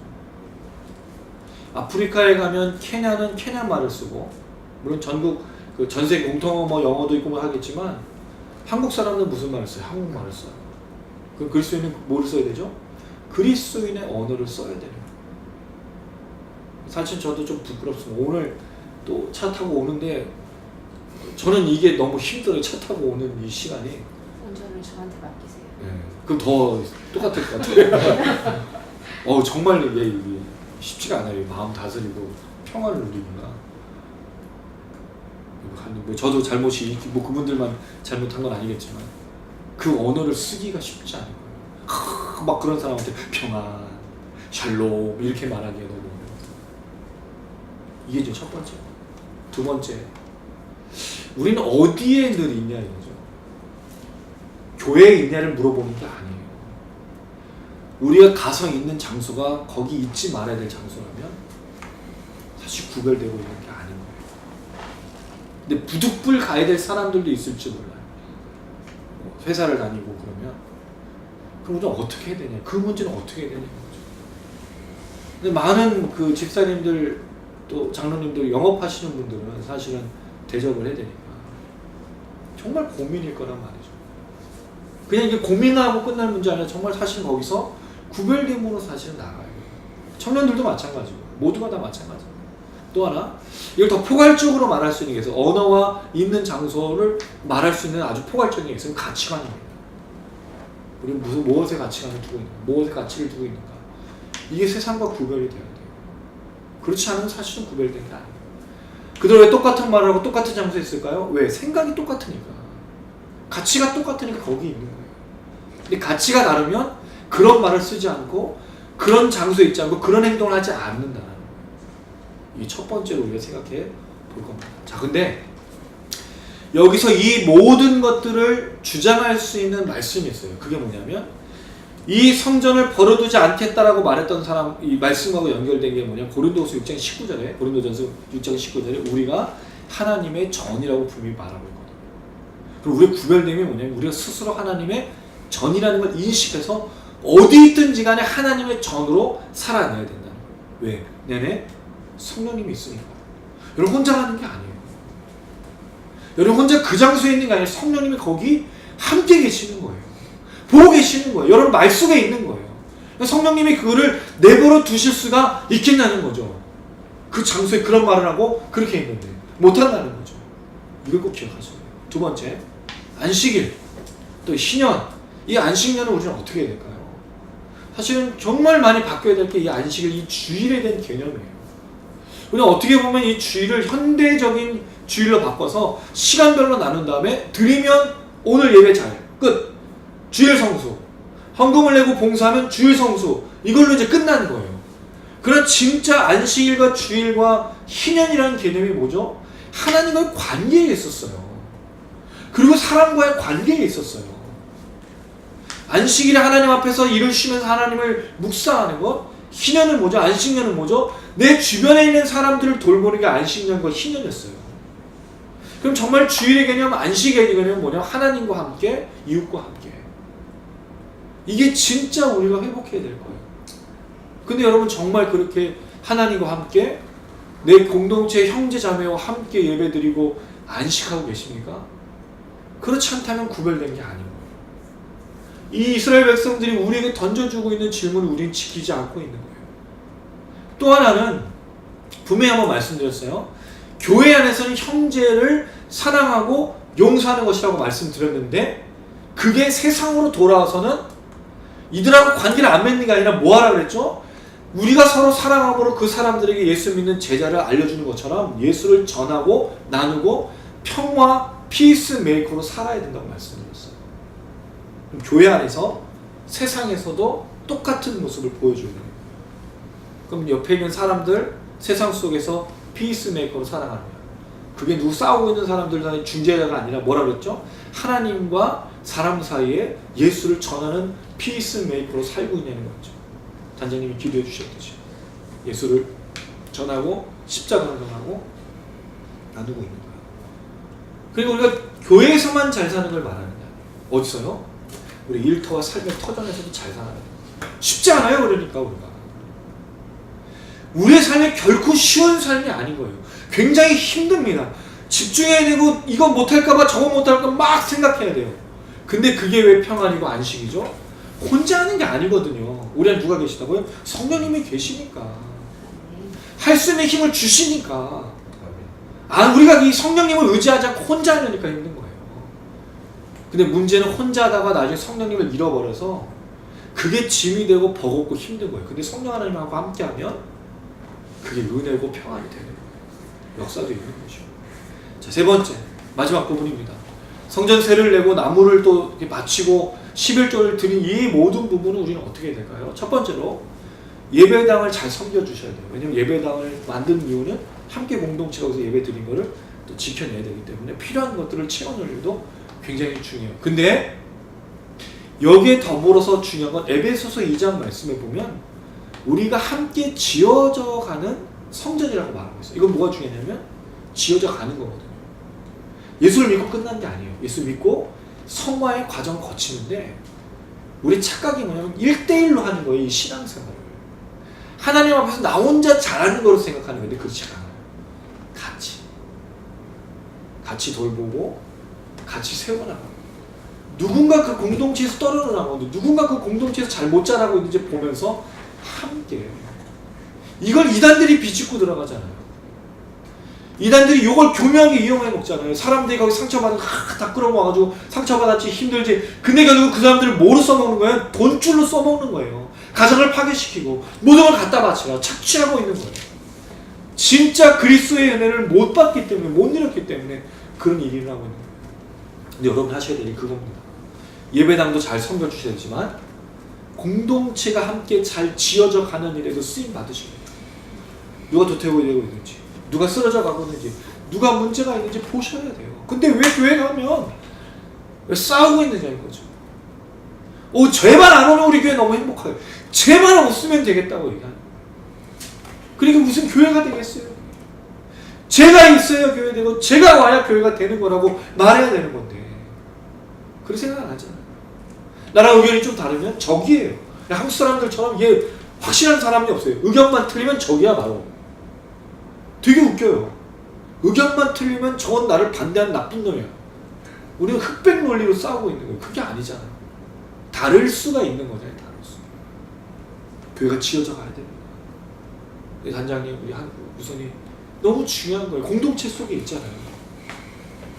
아프리카에 가면 케냐는 케냐 말을 쓰고, 물론 전국 전 세계 공통어 영어도 있고 하겠지만 한국 사람은 무슨 말을 써요? 한국 말을 써요. 그럼 그리스도인은 뭐를 써야 되죠? 그리스도인의 언어를 써야 돼요. 사실 저도 좀 부끄럽습니다. 오늘 또 차 타고 오는데 저는 이게 너무 힘들어요. 차 타고 오는 이 시간이. 운전을 저한테 맡기세요. 네. 그럼 더 똑같을 것 같아요. 정말 이게 쉽지가 않아요. 마음 다스리고 평화를 누리기가. 뭐 저도 잘못이, 뭐 그분들만 잘못한 건 아니겠지만 그 언어를 쓰기가 쉽지 않은 거예요. 막 그런 사람한테 평안, 샬롬 이렇게 말하기가 너무 어려워요. 이게 이제 첫 번째. 두 번째, 우리는 어디에 늘 있냐 이거죠. 교회에 있냐를 물어보는 게 아니에요. 우리가 가서 있는 장소가 거기 있지 말아야 될 장소라면 사실 구별되고 있는 게 아닌 거예요. 근데 부득불 가야 될 사람들도 있을지 몰라요. 회사를 다니고 그러면 그럼 우리는 어떻게 해야 되냐? 그 문제는 어떻게 해야 되냐 이거죠. 근데 많은 그 집사님들 또 장로님들 영업하시는 분들은 사실은 대접을 해야 되니까 정말 고민일 거란 말이죠. 그냥 이게 고민하고 끝날 문제 아니라 정말 사실 거기서 구별됨으로 사실은 나가요. 청년들도 마찬가지고 모두가 다 마찬가지예요. 또 하나 이걸 더 포괄적으로 말할 수 있는 게 있어요. 언어와 있는 장소를 말할 수 있는 아주 포괄적인 게 있어요. 가치관입니다. 우리는 무엇에 가치관을 두고 있는가, 무엇에 가치를 두고 있는가, 이게 세상과 구별이 돼야 돼요. 그렇지 않으면 사실은 구별된 게 아니에요. 그들 왜 똑같은 말을 하고 똑같은 장소에 있을까요? 왜? 생각이 똑같으니까. 가치가 똑같으니까 거기 있는 거예요. 근데 가치가 다르면 그런 말을 쓰지 않고 그런 장소에 있지 않고 그런 행동을 하지 않는다는 거예요. 이게 첫 번째로 우리가 생각해 볼 겁니다. 자, 근데 여기서 이 모든 것들을 주장할 수 있는 말씀이 있어요. 그게 뭐냐면 이 성전을 버려두지 않겠다라고 말했던 사람, 이 말씀하고 연결된 게 뭐냐, 고린도후서 6장 19절에, 고린도전서 6장 19절에 우리가 하나님의 전이라고 분명히 말하고 있거든요. 그리고 우리의 구별됨이 뭐냐면 우리가 스스로 하나님의 전이라는 걸 인식해서 어디 있든지 간에 하나님의 전으로 살아내야 된다는 거예요. 왜? 내내 성령님이 있으니까. 여러분 혼자 가는 게 아니에요. 여러분 혼자 그 장소에 있는 게 아니라 성령님이 거기 함께 계시는 거예요. 보고 계시는 거예요. 여러분 말 속에 있는 거예요. 성령님이 그거를 내버려 두실 수가 있겠냐는 거죠. 그 장소에 그런 말을 하고 그렇게 있는데 못한다는 거죠. 이걸 꼭 기억하셔야 돼요. 두 번째, 안식일, 또 신년. 이 안식년은 우리는 어떻게 해야 될까요? 사실은 정말 많이 바뀌어야 될 게 이 안식일, 이 주일에 대한 개념이에요. 우리는 어떻게 보면 이 주일을 현대적인 주일로 바꿔서 시간별로 나눈 다음에 드리면 오늘 예배 잘 끝. 주일 성수. 헌금을 내고 봉사하면 주일 성수. 이걸로 이제 끝나는 거예요. 그러나 진짜 안식일과 주일과 희년이라는 개념이 뭐죠? 하나님과의 관계에 있었어요. 그리고 사람과의 관계에 있었어요. 안식일에 하나님 앞에서 일을 쉬면서 하나님을 묵상하는 것. 희년은 뭐죠? 안식년은 뭐죠? 내 주변에 있는 사람들을 돌보는 게 안식년과 희년이었어요. 그럼 정말 주일의 개념, 안식의 개념은 뭐냐? 하나님과 함께, 이웃과 함께. 이게 진짜 우리가 회복해야 될 거예요. 근데 여러분 정말 그렇게 하나님과 함께 내 공동체 형제 자매와 함께 예배드리고 안식하고 계십니까? 그렇지 않다면 구별된 게 아닌 거예요. 이 이스라엘 백성들이 우리에게 던져주고 있는 질문을 우리는 지키지 않고 있는 거예요. 또 하나는 분명히 한번 말씀드렸어요. 교회 안에서는 형제를 사랑하고 용서하는 것이라고 말씀드렸는데 그게 세상으로 돌아와서는 이들하고 관계를 안 맺는 게 아니라 뭐 하라 그랬죠? 우리가 서로 사랑함으로 그 사람들에게 예수 믿는 제자를 알려주는 것처럼 예수를 전하고 나누고 평화, 피스 메이커로 살아야 된다고 말씀드렸어요. 그럼 교회 안에서 세상에서도 똑같은 모습을 보여줘야 돼요. 그럼 옆에 있는 사람들 세상 속에서 피스 메이커로 살아가는 거예요. 그게 누구 싸우고 있는 사람들 중재자가 아니라 뭐라 그랬죠? 하나님과 사람 사이에 예수를 전하는 피스 메이커로 살고 있냐는 거죠. 단장님이 기도해 주셨듯이 예수를 전하고 십자가를 전하고 나누고 있는 거예요. 그리고 우리가 교회에서만 잘 사는 걸 말하는 게 아니에요. 어디서요? 우리 일터와 삶의 터전에서도 잘 살아야 돼요. 쉽지 않아요. 그러니까 우리의 삶이 결코 쉬운 삶이 아닌 거예요. 굉장히 힘듭니다. 집중해야 되고 이거 못할까봐 저거 못할까 막 생각해야 돼요. 근데 그게 왜 평안이고 안식이죠? 혼자 하는 게 아니거든요. 우리 안에 누가 계시다고요? 성령님이 계시니까. 할 수 있는 힘을 주시니까. 우리가 이 성령님을 의지하지 않고 혼자 하려니까 힘든 거예요. 근데 문제는 혼자 하다가 나중에 성령님을 잃어버려서 그게 짐이 되고 버겁고 힘든 거예요. 근데 성령 하나님하고 함께하면 그게 은혜고 평안이 되는 거예요. 역사도 있는 것이고. 자, 세 번째, 마지막 부분입니다. 성전세를 내고 나무를 또 이렇게 바치고 11조를 드린 이 모든 부분은 우리는 어떻게 해야 될까요? 첫 번째로 예배당을 잘 섬겨주셔야 돼요. 왜냐면 예배당을 만든 이유는 함께 공동체가 여기서 예배 드린 거를 또 지켜내야 되기 때문에 필요한 것들을 채워넣을 일도 굉장히 중요해요. 근데 여기에 더불어서 중요한 건 에베소서 2장 말씀에 보면 우리가 함께 지어져 가는 성전이라고 말하고 있어요. 이건 뭐가 중요하냐면 지어져 가는 거거든요. 예수를 믿고 끝난 게 아니에요. 예수 믿고 성화의 과정을 거치는데 우리 착각이 뭐냐면 1대1로 하는 거예요. 이 신앙생활을. 하나님 앞에서 나 혼자 잘하는 거로 생각하는 건데 그렇지 않아요. 같이 돌보고 같이 세워나가고 누군가 그 공동체에서 떨어져나가고 누군가 그 공동체에서 잘 못 자라고 있는지 보면서 함께 이걸 이단들이 비집고 들어가잖아요. 이단들이 이걸 교묘하게 이용해 먹잖아요. 사람들이 거기 상처받은 다 끌어모아가지고 상처받았지 힘들지. 근데 결국 그 사람들을 뭐로 써먹는 거예요? 돈줄로 써먹는 거예요. 가정을 파괴시키고 모든 걸 갖다 바치라 착취하고 있는 거예요. 진짜 그리스도의 은혜를 못 받기 때문에 못 누렸기 때문에 그런 일을 하고 있는 거예요. 근데 여러분 하셔야 될 일이 그겁니다. 예배당도 잘 섬겨주셔야 되지만 공동체가 함께 잘 지어져 가는 일에도 쓰임 받으셔야 돼요. 누가 도태되고 있는지 누가 쓰러져 가고 있는지 누가 문제가 있는지 보셔야 돼요. 근데 왜 교회 가면 왜 싸우고 있느냐는 거죠. 죄만 안 오면 우리 교회 너무 행복해요. 죄만 없으면 되겠다고 얘기하는. 그러니까 무슨 교회가 되겠어요? 죄가 있어야 교회 되고 죄가 와야 교회가 되는 거라고 말해야 되는 건데 그렇게 생각 안 하잖아요. 나랑 의견이 좀 다르면 적이에요. 한국 사람들처럼 이게 확실한 사람이 없어요. 의견만 틀리면 적이야 바로. 되게 웃겨요. 의견만 틀리면 저건 나를 반대하는 나쁜 놈이야. 우리는 흑백 논리로 싸우고 있는 거예요. 그게 아니잖아요. 다를 수가 있는 거잖아요. 다를 수. 교회가 지어져 가야 됩니다. 단장님, 우리 한국 우선이 너무 중요한 거예요. 공동체 속에 있잖아요.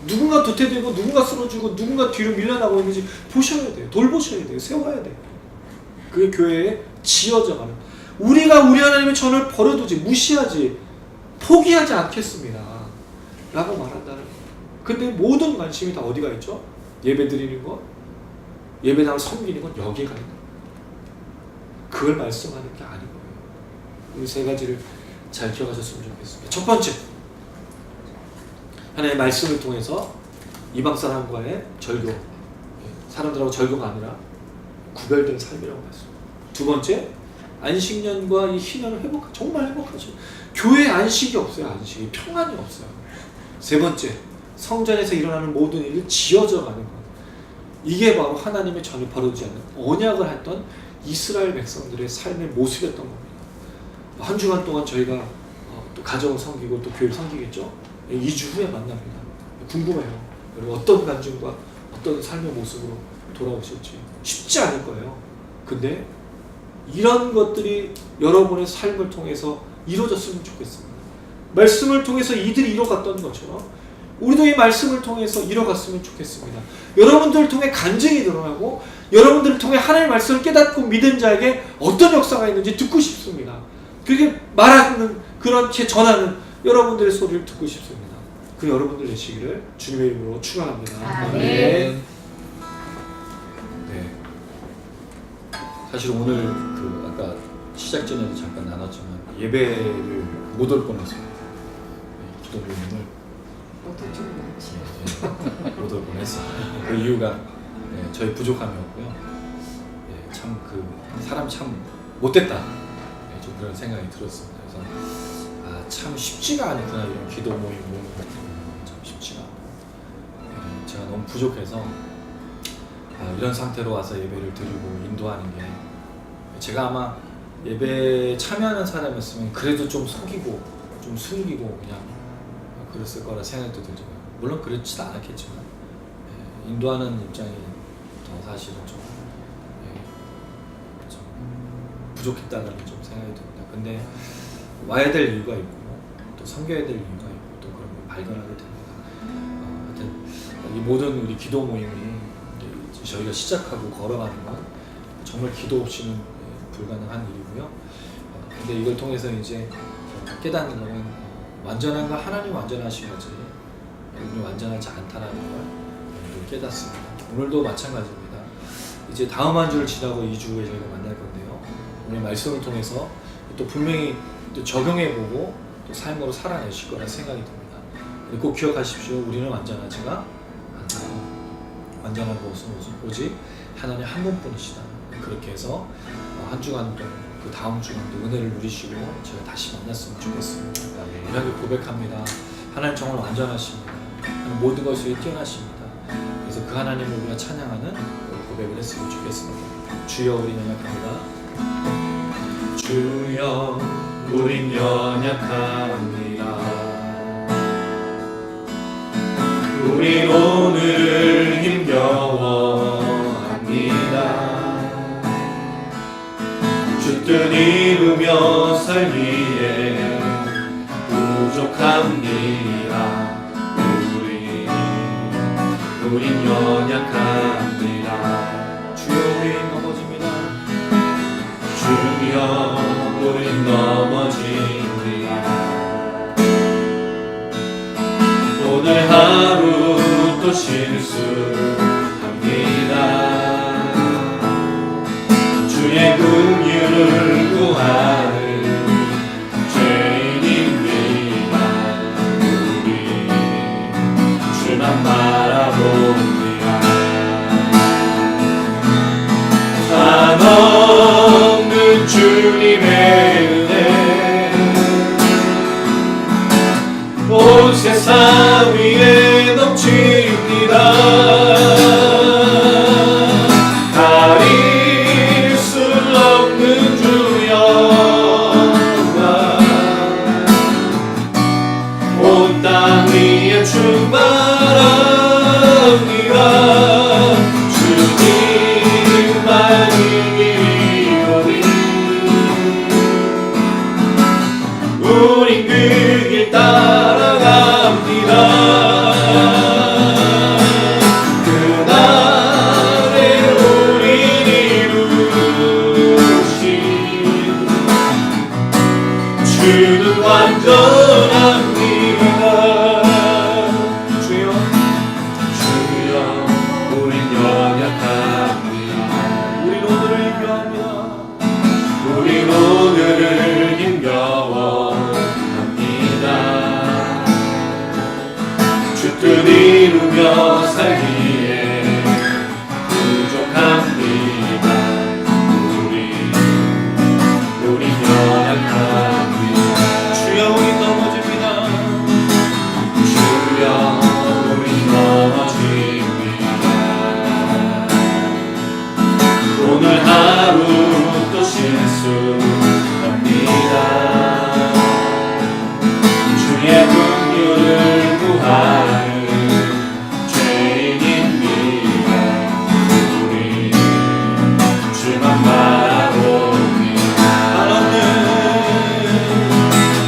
누군가 도태되고 누군가 쓰러지고 누군가 뒤로 밀려나고 있는지 보셔야 돼요. 돌보셔야 돼요. 세워야 돼요. 그게 교회에 지어져 가는. 우리가 우리 하나님의 전을 버려두지 무시하지 포기하지 않겠습니다. 라고 말한다는 거예요. 근데 모든 관심이 다 어디가 있죠? 예배 드리는 것, 예배당을 섬기는 건 여기에 가 있는 거예요. 그걸 말씀하는 게 아닌 거예요. 이 세 가지를 잘 기억하셨으면 좋겠습니다. 첫 번째, 하나님의 말씀을 통해서 이방 사람과의 절교, 사람들하고 절교가 아니라 구별된 삶이라고 말씀합니다. 두 번째, 안식년과 이 희년을 정말 회복하죠. 교회에 안식이 없어요. 안식이 평안이 없어요. 세 번째, 성전에서 일어나는 모든 일을 지어져 가는 것. 이게 바로 하나님의 전을 버려두지 않는 언약을 했던 이스라엘 백성들의 삶의 모습이었던 겁니다. 한 주간 동안 저희가 또 가정을 섬기고 또 교회를 섬기겠죠. 2주 후에 만납니다. 궁금해요. 여러분 어떤 간증과 어떤 삶의 모습으로 돌아오실지 쉽지 않을 거예요. 근데 이런 것들이 여러분의 삶을 통해서 이루어졌으면 좋겠습니다. 말씀을 통해서 이들이 이뤄갔던 것처럼 우리도 이 말씀을 통해서 이뤄갔으면 좋겠습니다. 여러분들을 통해 간증이 드러나고 여러분들을 통해 하나님의 말씀을 깨닫고 믿은 자에게 어떤 역사가 있는지 듣고 싶습니다. 그렇게 말하는 그렇게 전하는 여러분들의 소리를 듣고 싶습니다. 그 여러분들 되시기를 주님의 이름으로 축원합니다. 아멘. 네. 사실 오늘 그 아까 시작 전에도 잠깐 나눴지만 예배를 못 올 뻔했어요. 기도 모임을 못 올 뻔했어요. 그 이유가 저희 부족함이었고요. 참 그 사람 참 못됐다. 좀 그런 생각이 들었습니다. 그래서 참 쉽지가 않구나 이런 기도 모임 참 쉽지가 않고 제가 너무 부족해서 이런 상태로 와서 예배를 드리고 인도하는 게 제가 아마 예배에 참여하는 사람이었으면 그래도 좀 속이고 좀 숨기고 그냥 그랬을 거라 생각도 들지만 물론 그렇지도 않았겠지만 인도하는 입장이 더 사실은 좀 부족했다는 좀 생각이 듭니다. 근데 와야 될 이유가 있고 또 섬겨야 될 이유가 있고 또 그런 걸 발견하게 됩니다. 하여튼 이 모든 우리 기도 모임이 저희가 시작하고 걸어가는 건 정말 기도 없이는 불가능한 일이고요. 근데 이걸 통해서 이제 깨닫는 것은 완전한 건 하나님 완전하신 거지 우리는 완전하지 않다라는 걸 깨닫습니다. 오늘도 마찬가지입니다. 이제 다음 한 주를 지나고 2주에 저희가 만날 건데요. 오늘 말씀을 통해서 또 분명히 또 적용해보고 또 삶으로 살아내실 거라 생각이 듭니다. 꼭 기억하십시오. 우리는 완전하지가 않다. 완전한 것은 오직 하나님 한 분뿐이시다. 그렇게 해서 한 주간도 그 다음 주간도 은혜를 누리시고 제가 다시 만났으면 좋겠습니다. 이렇게 고백합니다. 하나님 정말 완전하십니다. 하나님 모든 것에 뛰어나십니다. 그래서 그 하나님을 우리가 찬양하는 고백을 했으면 좋겠습니다. 주여 우리 연약합니다. 주여 우린 연약합니다. 우린 오늘을 힘겨워합니다. 주 뜻 이루며 살기에 부족합니다. 우린 연약합니다. 주여 우린 넘어집니다. 주여 우린 넘어집니다. 오늘 하루 또 실수합니다. 주의 긍휼을 구하는 죄인입니다. 우리 주만 바라봅니다. 한없는 주님의 은혜 온 세상 위에 넘칩니다. 가릴 수 없는 주 영광 온 땅 위에 충만합니다. 주님만 이기오니 우린 그 길 따라갑니다. 그날에 우린 이루신 주는 완전합니다. 주여 주여 우린 연약합니다. 우린 오늘을 힘겨워합니다. 우린 오늘을 힘겨워합니다. 주 뜻 이루며 살기에 부족합니다. 우린 연약합니다. 주여 우린 넘어집니다. 주여 우린 넘어집니다. 오늘 하루 또 실수합니다. 주의 긍휼을 구하는 죄인입니다. 우리 주만 바라봅니다.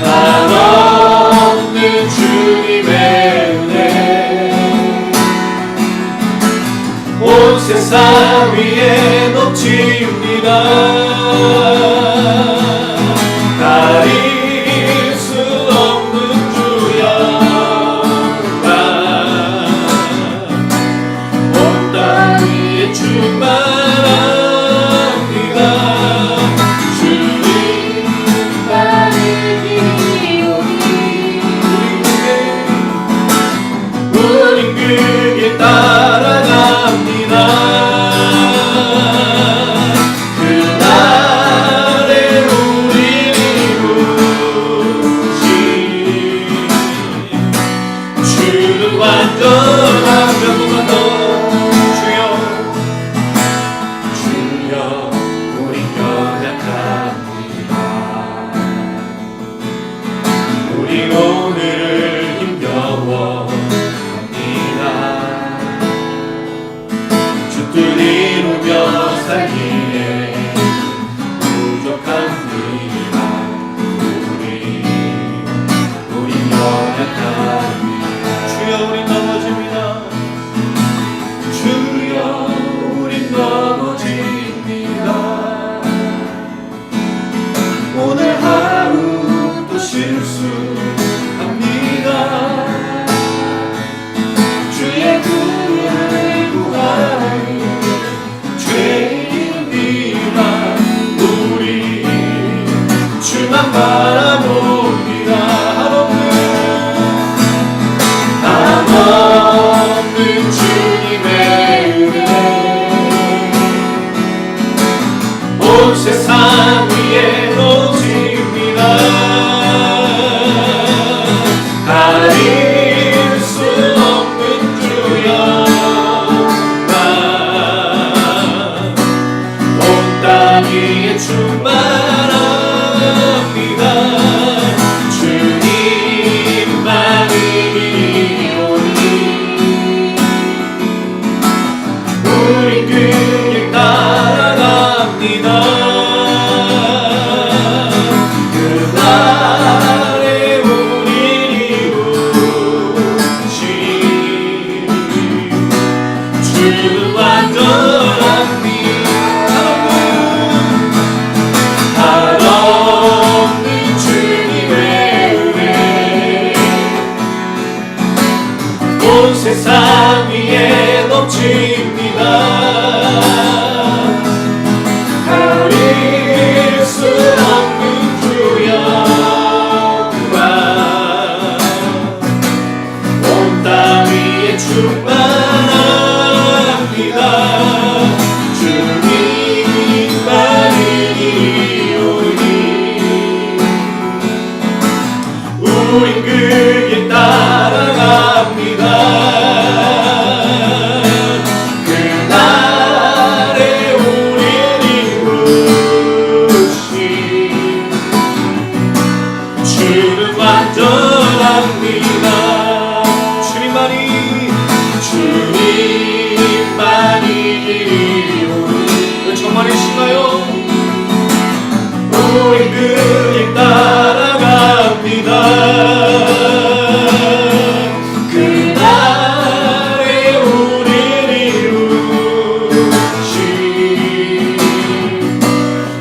한없는 주님의 은혜 온 세상 위에 넘칩니다. 가릴 수 없는 주 영광 온 땅 위에 충만합니다. 주님만 이기오니 우린 그 길 따라갑니다. 그날 세상 위에 넘칩니다. 가릴 수 없는 주 영광 온 땅 위에 충만합니다. 주님만이오니 우린 그에 따라갑니다. 그날에 우리를 이루신 주는 완전합니다. 주님만이오니 정말이신가요? 우린 그에 따라갑니다. 그날에 우리를 이루신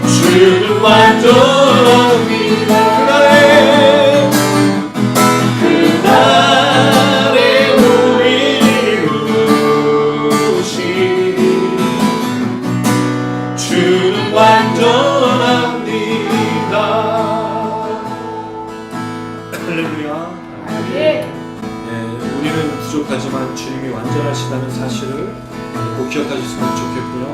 주는 완전합니다. 그날에 우리를 이루신 주는 완전합니다. 할렐루야. 네, 우리는 부족하지만 주님이 완전하시다는 사실을 꼭 기억하셨으면 좋겠고요.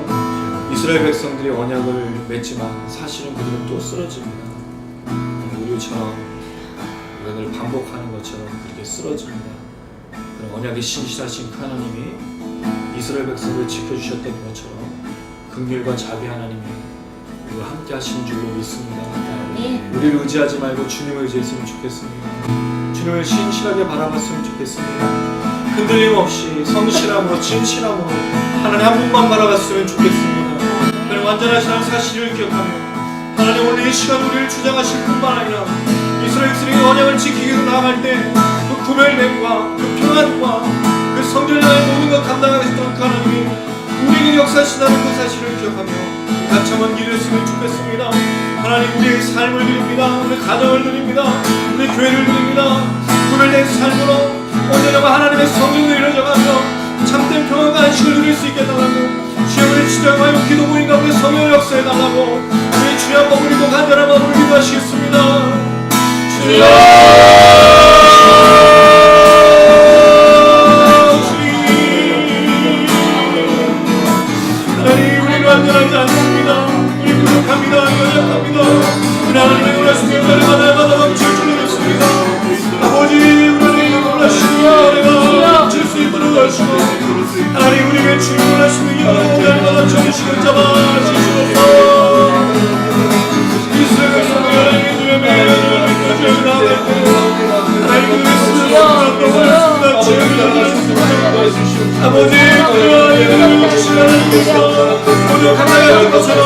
이스라엘 백성들이 언약을 맺지만 사실은 그들은 또 쓰러집니다. 우리처럼 우리가 늘 반복하는 것처럼 그렇게 쓰러집니다. 그런 언약의 신실하신 하나님이 이스라엘 백성을 지켜주셨던 것처럼 긍휼과 자비 하나님이 우리와 함께 하시는 줄로 믿습니다. 우리를 의지하지 말고 주님을 의지했으면 좋겠습니다. 주님을 신실하게 바라봤으면 좋겠습니다. 흔들림 없이 성실함으로 진실함으로 하나님 한 분만 바라봤으면 좋겠습니다. 하나님 완전하시다는 사실을 기억하며 하나님 오늘 이 시간 우리를 주장하실 뿐만 아니라 이스라엘 백성이 언약을 지키기 위해서 나아갈 때 그 구별됨과 그 평안과 그 성전의 모든 것 감당하셨던 그 하나님이 우리에게 역사하시다는 그 사실을 기억하며 같이 한번 기도했으면 좋겠습니다. 하나님 우리의 삶을 드립니다. 우리 가정을 드립니다. 우리 교회를 드립니다. 구별된 삶으로 언제나 하나님의 성전을 이루어져가며 참된 평안과 안식을 누릴 수 있게 해달라고 주여 우리 지정하여 기도 모임 가운데 성령을 역사해달라고 우리 주여 머무리고 간절한 마음으로 기도하시겠습니다. 주여 하나님 우리는 완전하지 않습니다. 우리 부족합니다. 연약합니다. 하나님의 놀라시는 날마다 넘칠 줄 믿습니다. 아버지 우리를 놀라시는 은혜가 넘칠 수 있도록 하시고 하나님 우리에게 주님 놀라시는 날마다 정신을 잡아주시옵소서. 이스라엘 백성들 하나님의 주님의 하나님의 아버지 그와 주시옵소서. 모두 감당할 것처럼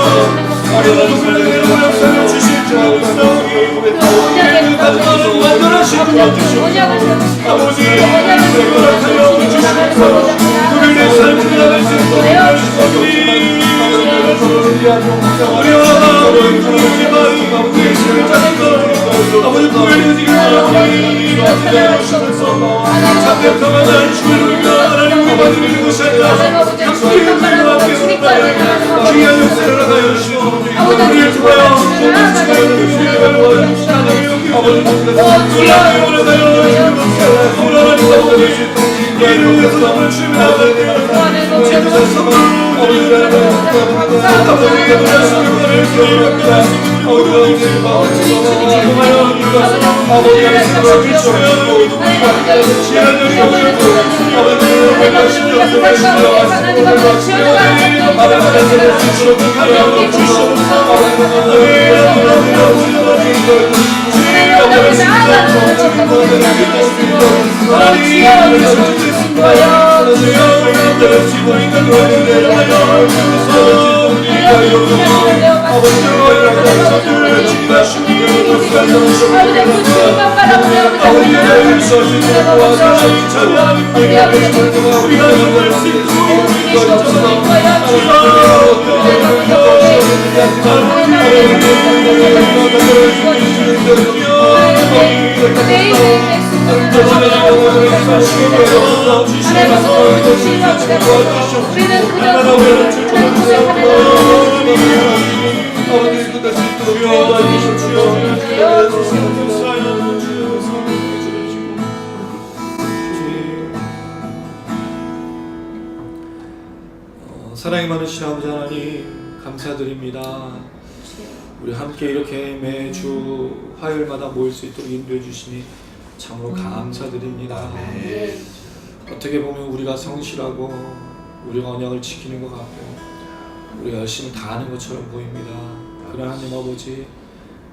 우리도 동물들의 역사를 주실 줄 믿사오니 우리의 가정을 완전하신 줄 주시옵소서. 아버지 허락하여 주시옵소서. 우리의 삶을 나갈 수 있도록 하시옵소서. 우리와 우리의 마음 우리의 삶을 짜는 것 아버지 구별되어지기 바랍니다. 참된 평안한 주를 우리가 하나님 우리가 드리는 것이 아니라 함께 우리와 함께 살아가는 귀한 역사를 하여 주시오. 우리를 통하여 모든 시간을 주시옵소서. 아버지 놀라게 원하여 주시옵소서. 하나님 아버지 이를 위해서 남을 주님을 아버지 주셔서 아버지 아버지께 놀라시는 것을 기억합니다. 아버지 하나님과 주시며 시간을 주시고 아버지 네. 사랑이 많으신 아버지 하나님 감사드립니다. 우리 함께 이렇게 매주 화요일마다 모일 수 있도록 인도해 주시니 참으로 감사드립니다. 어떻게 보면 우리가 성실하고 우리가 언약을 지키는 것 같고 우리가 열심히 다하는 것처럼 보입니다. 그러나 하나님 아버지,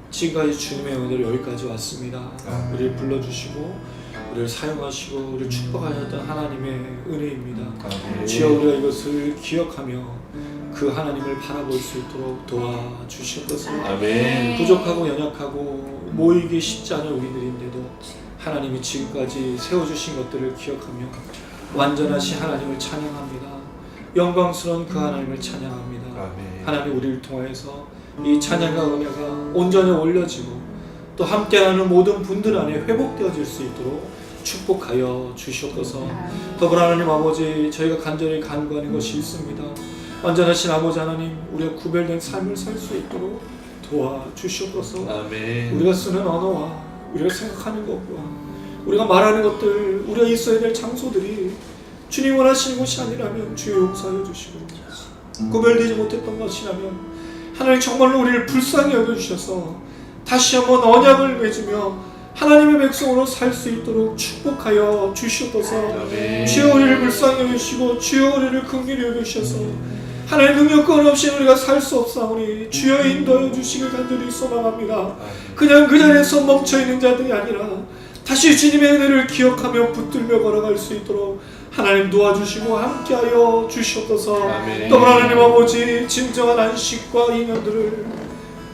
지금까지 주님의 은혜로 여기까지 왔습니다. 우리를 불러주시고 우리를 사용하시고 우리를 축복하셨던 하나님의 은혜입니다. 주여, 우리가 이것을 기억하며 그 하나님을 바라볼 수 있도록 도와주시옵소서. 부족하고 연약하고 모이기 쉽지 않은 우리들인데도 하나님이 지금까지 세워주신 것들을 기억하며 완전하신 하나님을 찬양합니다. 영광스러운 그 하나님을 찬양합니다. 하나님, 우리를 통하여서 이 찬양과 은혜가 온전히 올려지고 또 함께하는 모든 분들 안에 회복되어질 수 있도록 축복하여 주시옵소서. 더불어 하나님 아버지, 저희가 간절히 간구하는 것이 있습니다. 완전하신 아버지 하나님, 우리가 구별된 삶을 살 수 있도록 도와주시옵소서. 우리가 쓰는 언어와 우리가 생각하는 것과 우리가 말하는 것들, 우리가 있어야 될 장소들이 주님 원하시는 것이 아니라면 주여 용서하여 주시고, 구별되지 못했던 것이라면 하나님 정말로 우리를 불쌍히 여겨주셔서 다시 한번 언약을 맺으며 하나님의 백성으로 살 수 있도록 축복하여 주시옵소서. 주여, 우리를 불쌍히 여기시고 주여, 우리를 긍휼히 여기셔서 하나님 능력권 없이 우리가 살 수 없사오니 주여 인도하여 주시길 간절히 소망합니다. 그냥 그 자리에서 멈춰있는 자들이 아니라 다시 주님의 은혜를 기억하며 붙들며 걸어갈 수 있도록 하나님 도와주시고 함께하여 주시옵소서. 또 하나님 아버지, 진정한 안식과 인연들을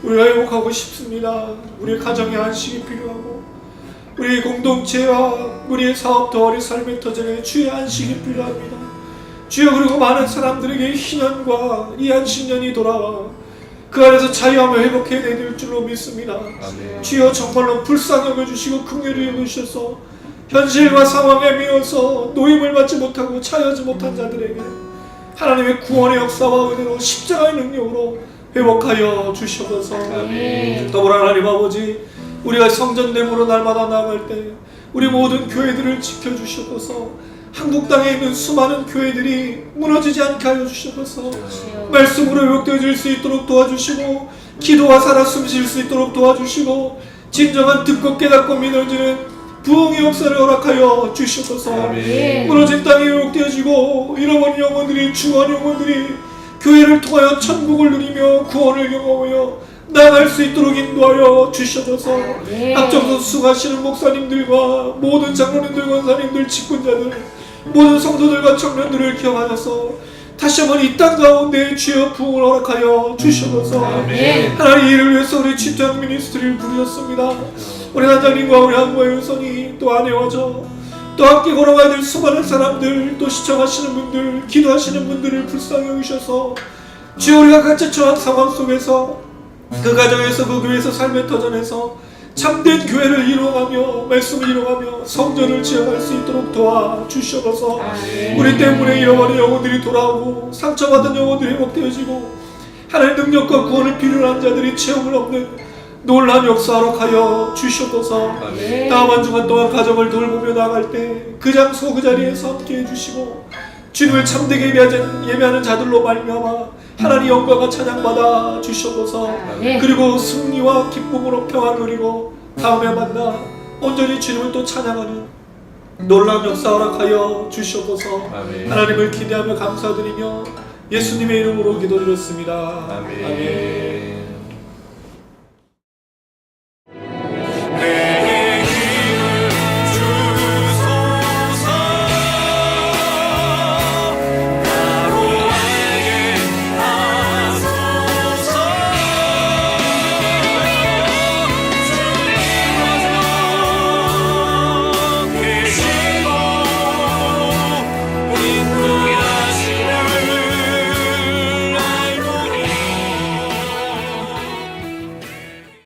우리가 회복하고 싶습니다. 우리 가정의 안식이 필요하고 우리 공동체와 우리의 사업도 우리 삶의 터전에 주의 안식이 필요합니다. 주여, 그리고 많은 사람들에게 희년과 이 안식년이 돌아와 그 안에서 자유함을 회복해야 될 줄로 믿습니다. 주여, 정말로 불쌍히 여겨주시고 긍휼히 여겨주셔서 현실과 상황에 미워서 노임을 받지 못하고 차여지 못한 자들에게 하나님의 구원의 역사와 은혜로 십자가의 능력으로 회복하여 주시옵소서. 더불어 하나님 아버지, 우리가 성전됨으로 날마다 나아갈 때 우리 모든 교회들을 지켜주시옵소서. 한국 땅에 있는 수많은 교회들이 무너지지 않게 하여 주시옵소서. 말씀으로 회복되어질 수 있도록 도와주시고 기도와 살아 숨쉴 수 있도록 도와주시고 진정한 듣고 깨닫고 믿어지는 부흥의 역사를 허락하여 주시옵소서. 무너진 땅이 회복되어지고 잃어버린 영혼들이, 죽어간 영혼들이 교회를 통하여 천국을 누리며 구원을 경험하여 나아갈 수 있도록 인도하여 주시옵소서. 앞장서 수고하시는 목사님들과 모든 장로님들, 권사님들, 직분자들, 모든 성도들과 청년들을 기억하셔서 다시 한번 이 땅 가운데 주여 부흥을 허락하여 주시옵소서. 하나님, 이를 위해서 우리 집장 미니스트리를 부르셨습니다. 우리 단장님과 우리 한모의 의선이 또 아내와 또 함께 걸어가야 될 수많은 사람들, 또 시청하시는 분들, 기도하시는 분들을 불쌍히 여기셔서 주여, 우리가 같이 처한 상황 속에서 그 가정에서 그 교회에서 삶의 터전에서 참된 교회를 이루어가며 말씀을 이루어가며 성전을 지어갈 수 있도록 도와주시옵소서. 우리 때문에 잃어버린 영혼들이 돌아오고 상처받은 영혼들이 회복되어지고 하나님의 능력과 구원을 필요로 한 자들이 체험을 얻는 놀라운 역사 허락하여 주시옵소서. 다음 한 주간 동안 가정을 돌보며 나아갈 때 그 장소 그 자리에서 함께 해주시고 주님을 참되게 예배하는 자들로 말미암아 하나님 영광과 찬양받아 주시옵소서. 그리고 승리와 기쁨으로 평안을 누리고 다음에 만나 온전히 주님을 또 찬양하는 놀라운 역사 허락하여 주시옵소서. 하나님을 기대하며 감사드리며 예수님의 이름으로 기도드렸습니다. 아멘.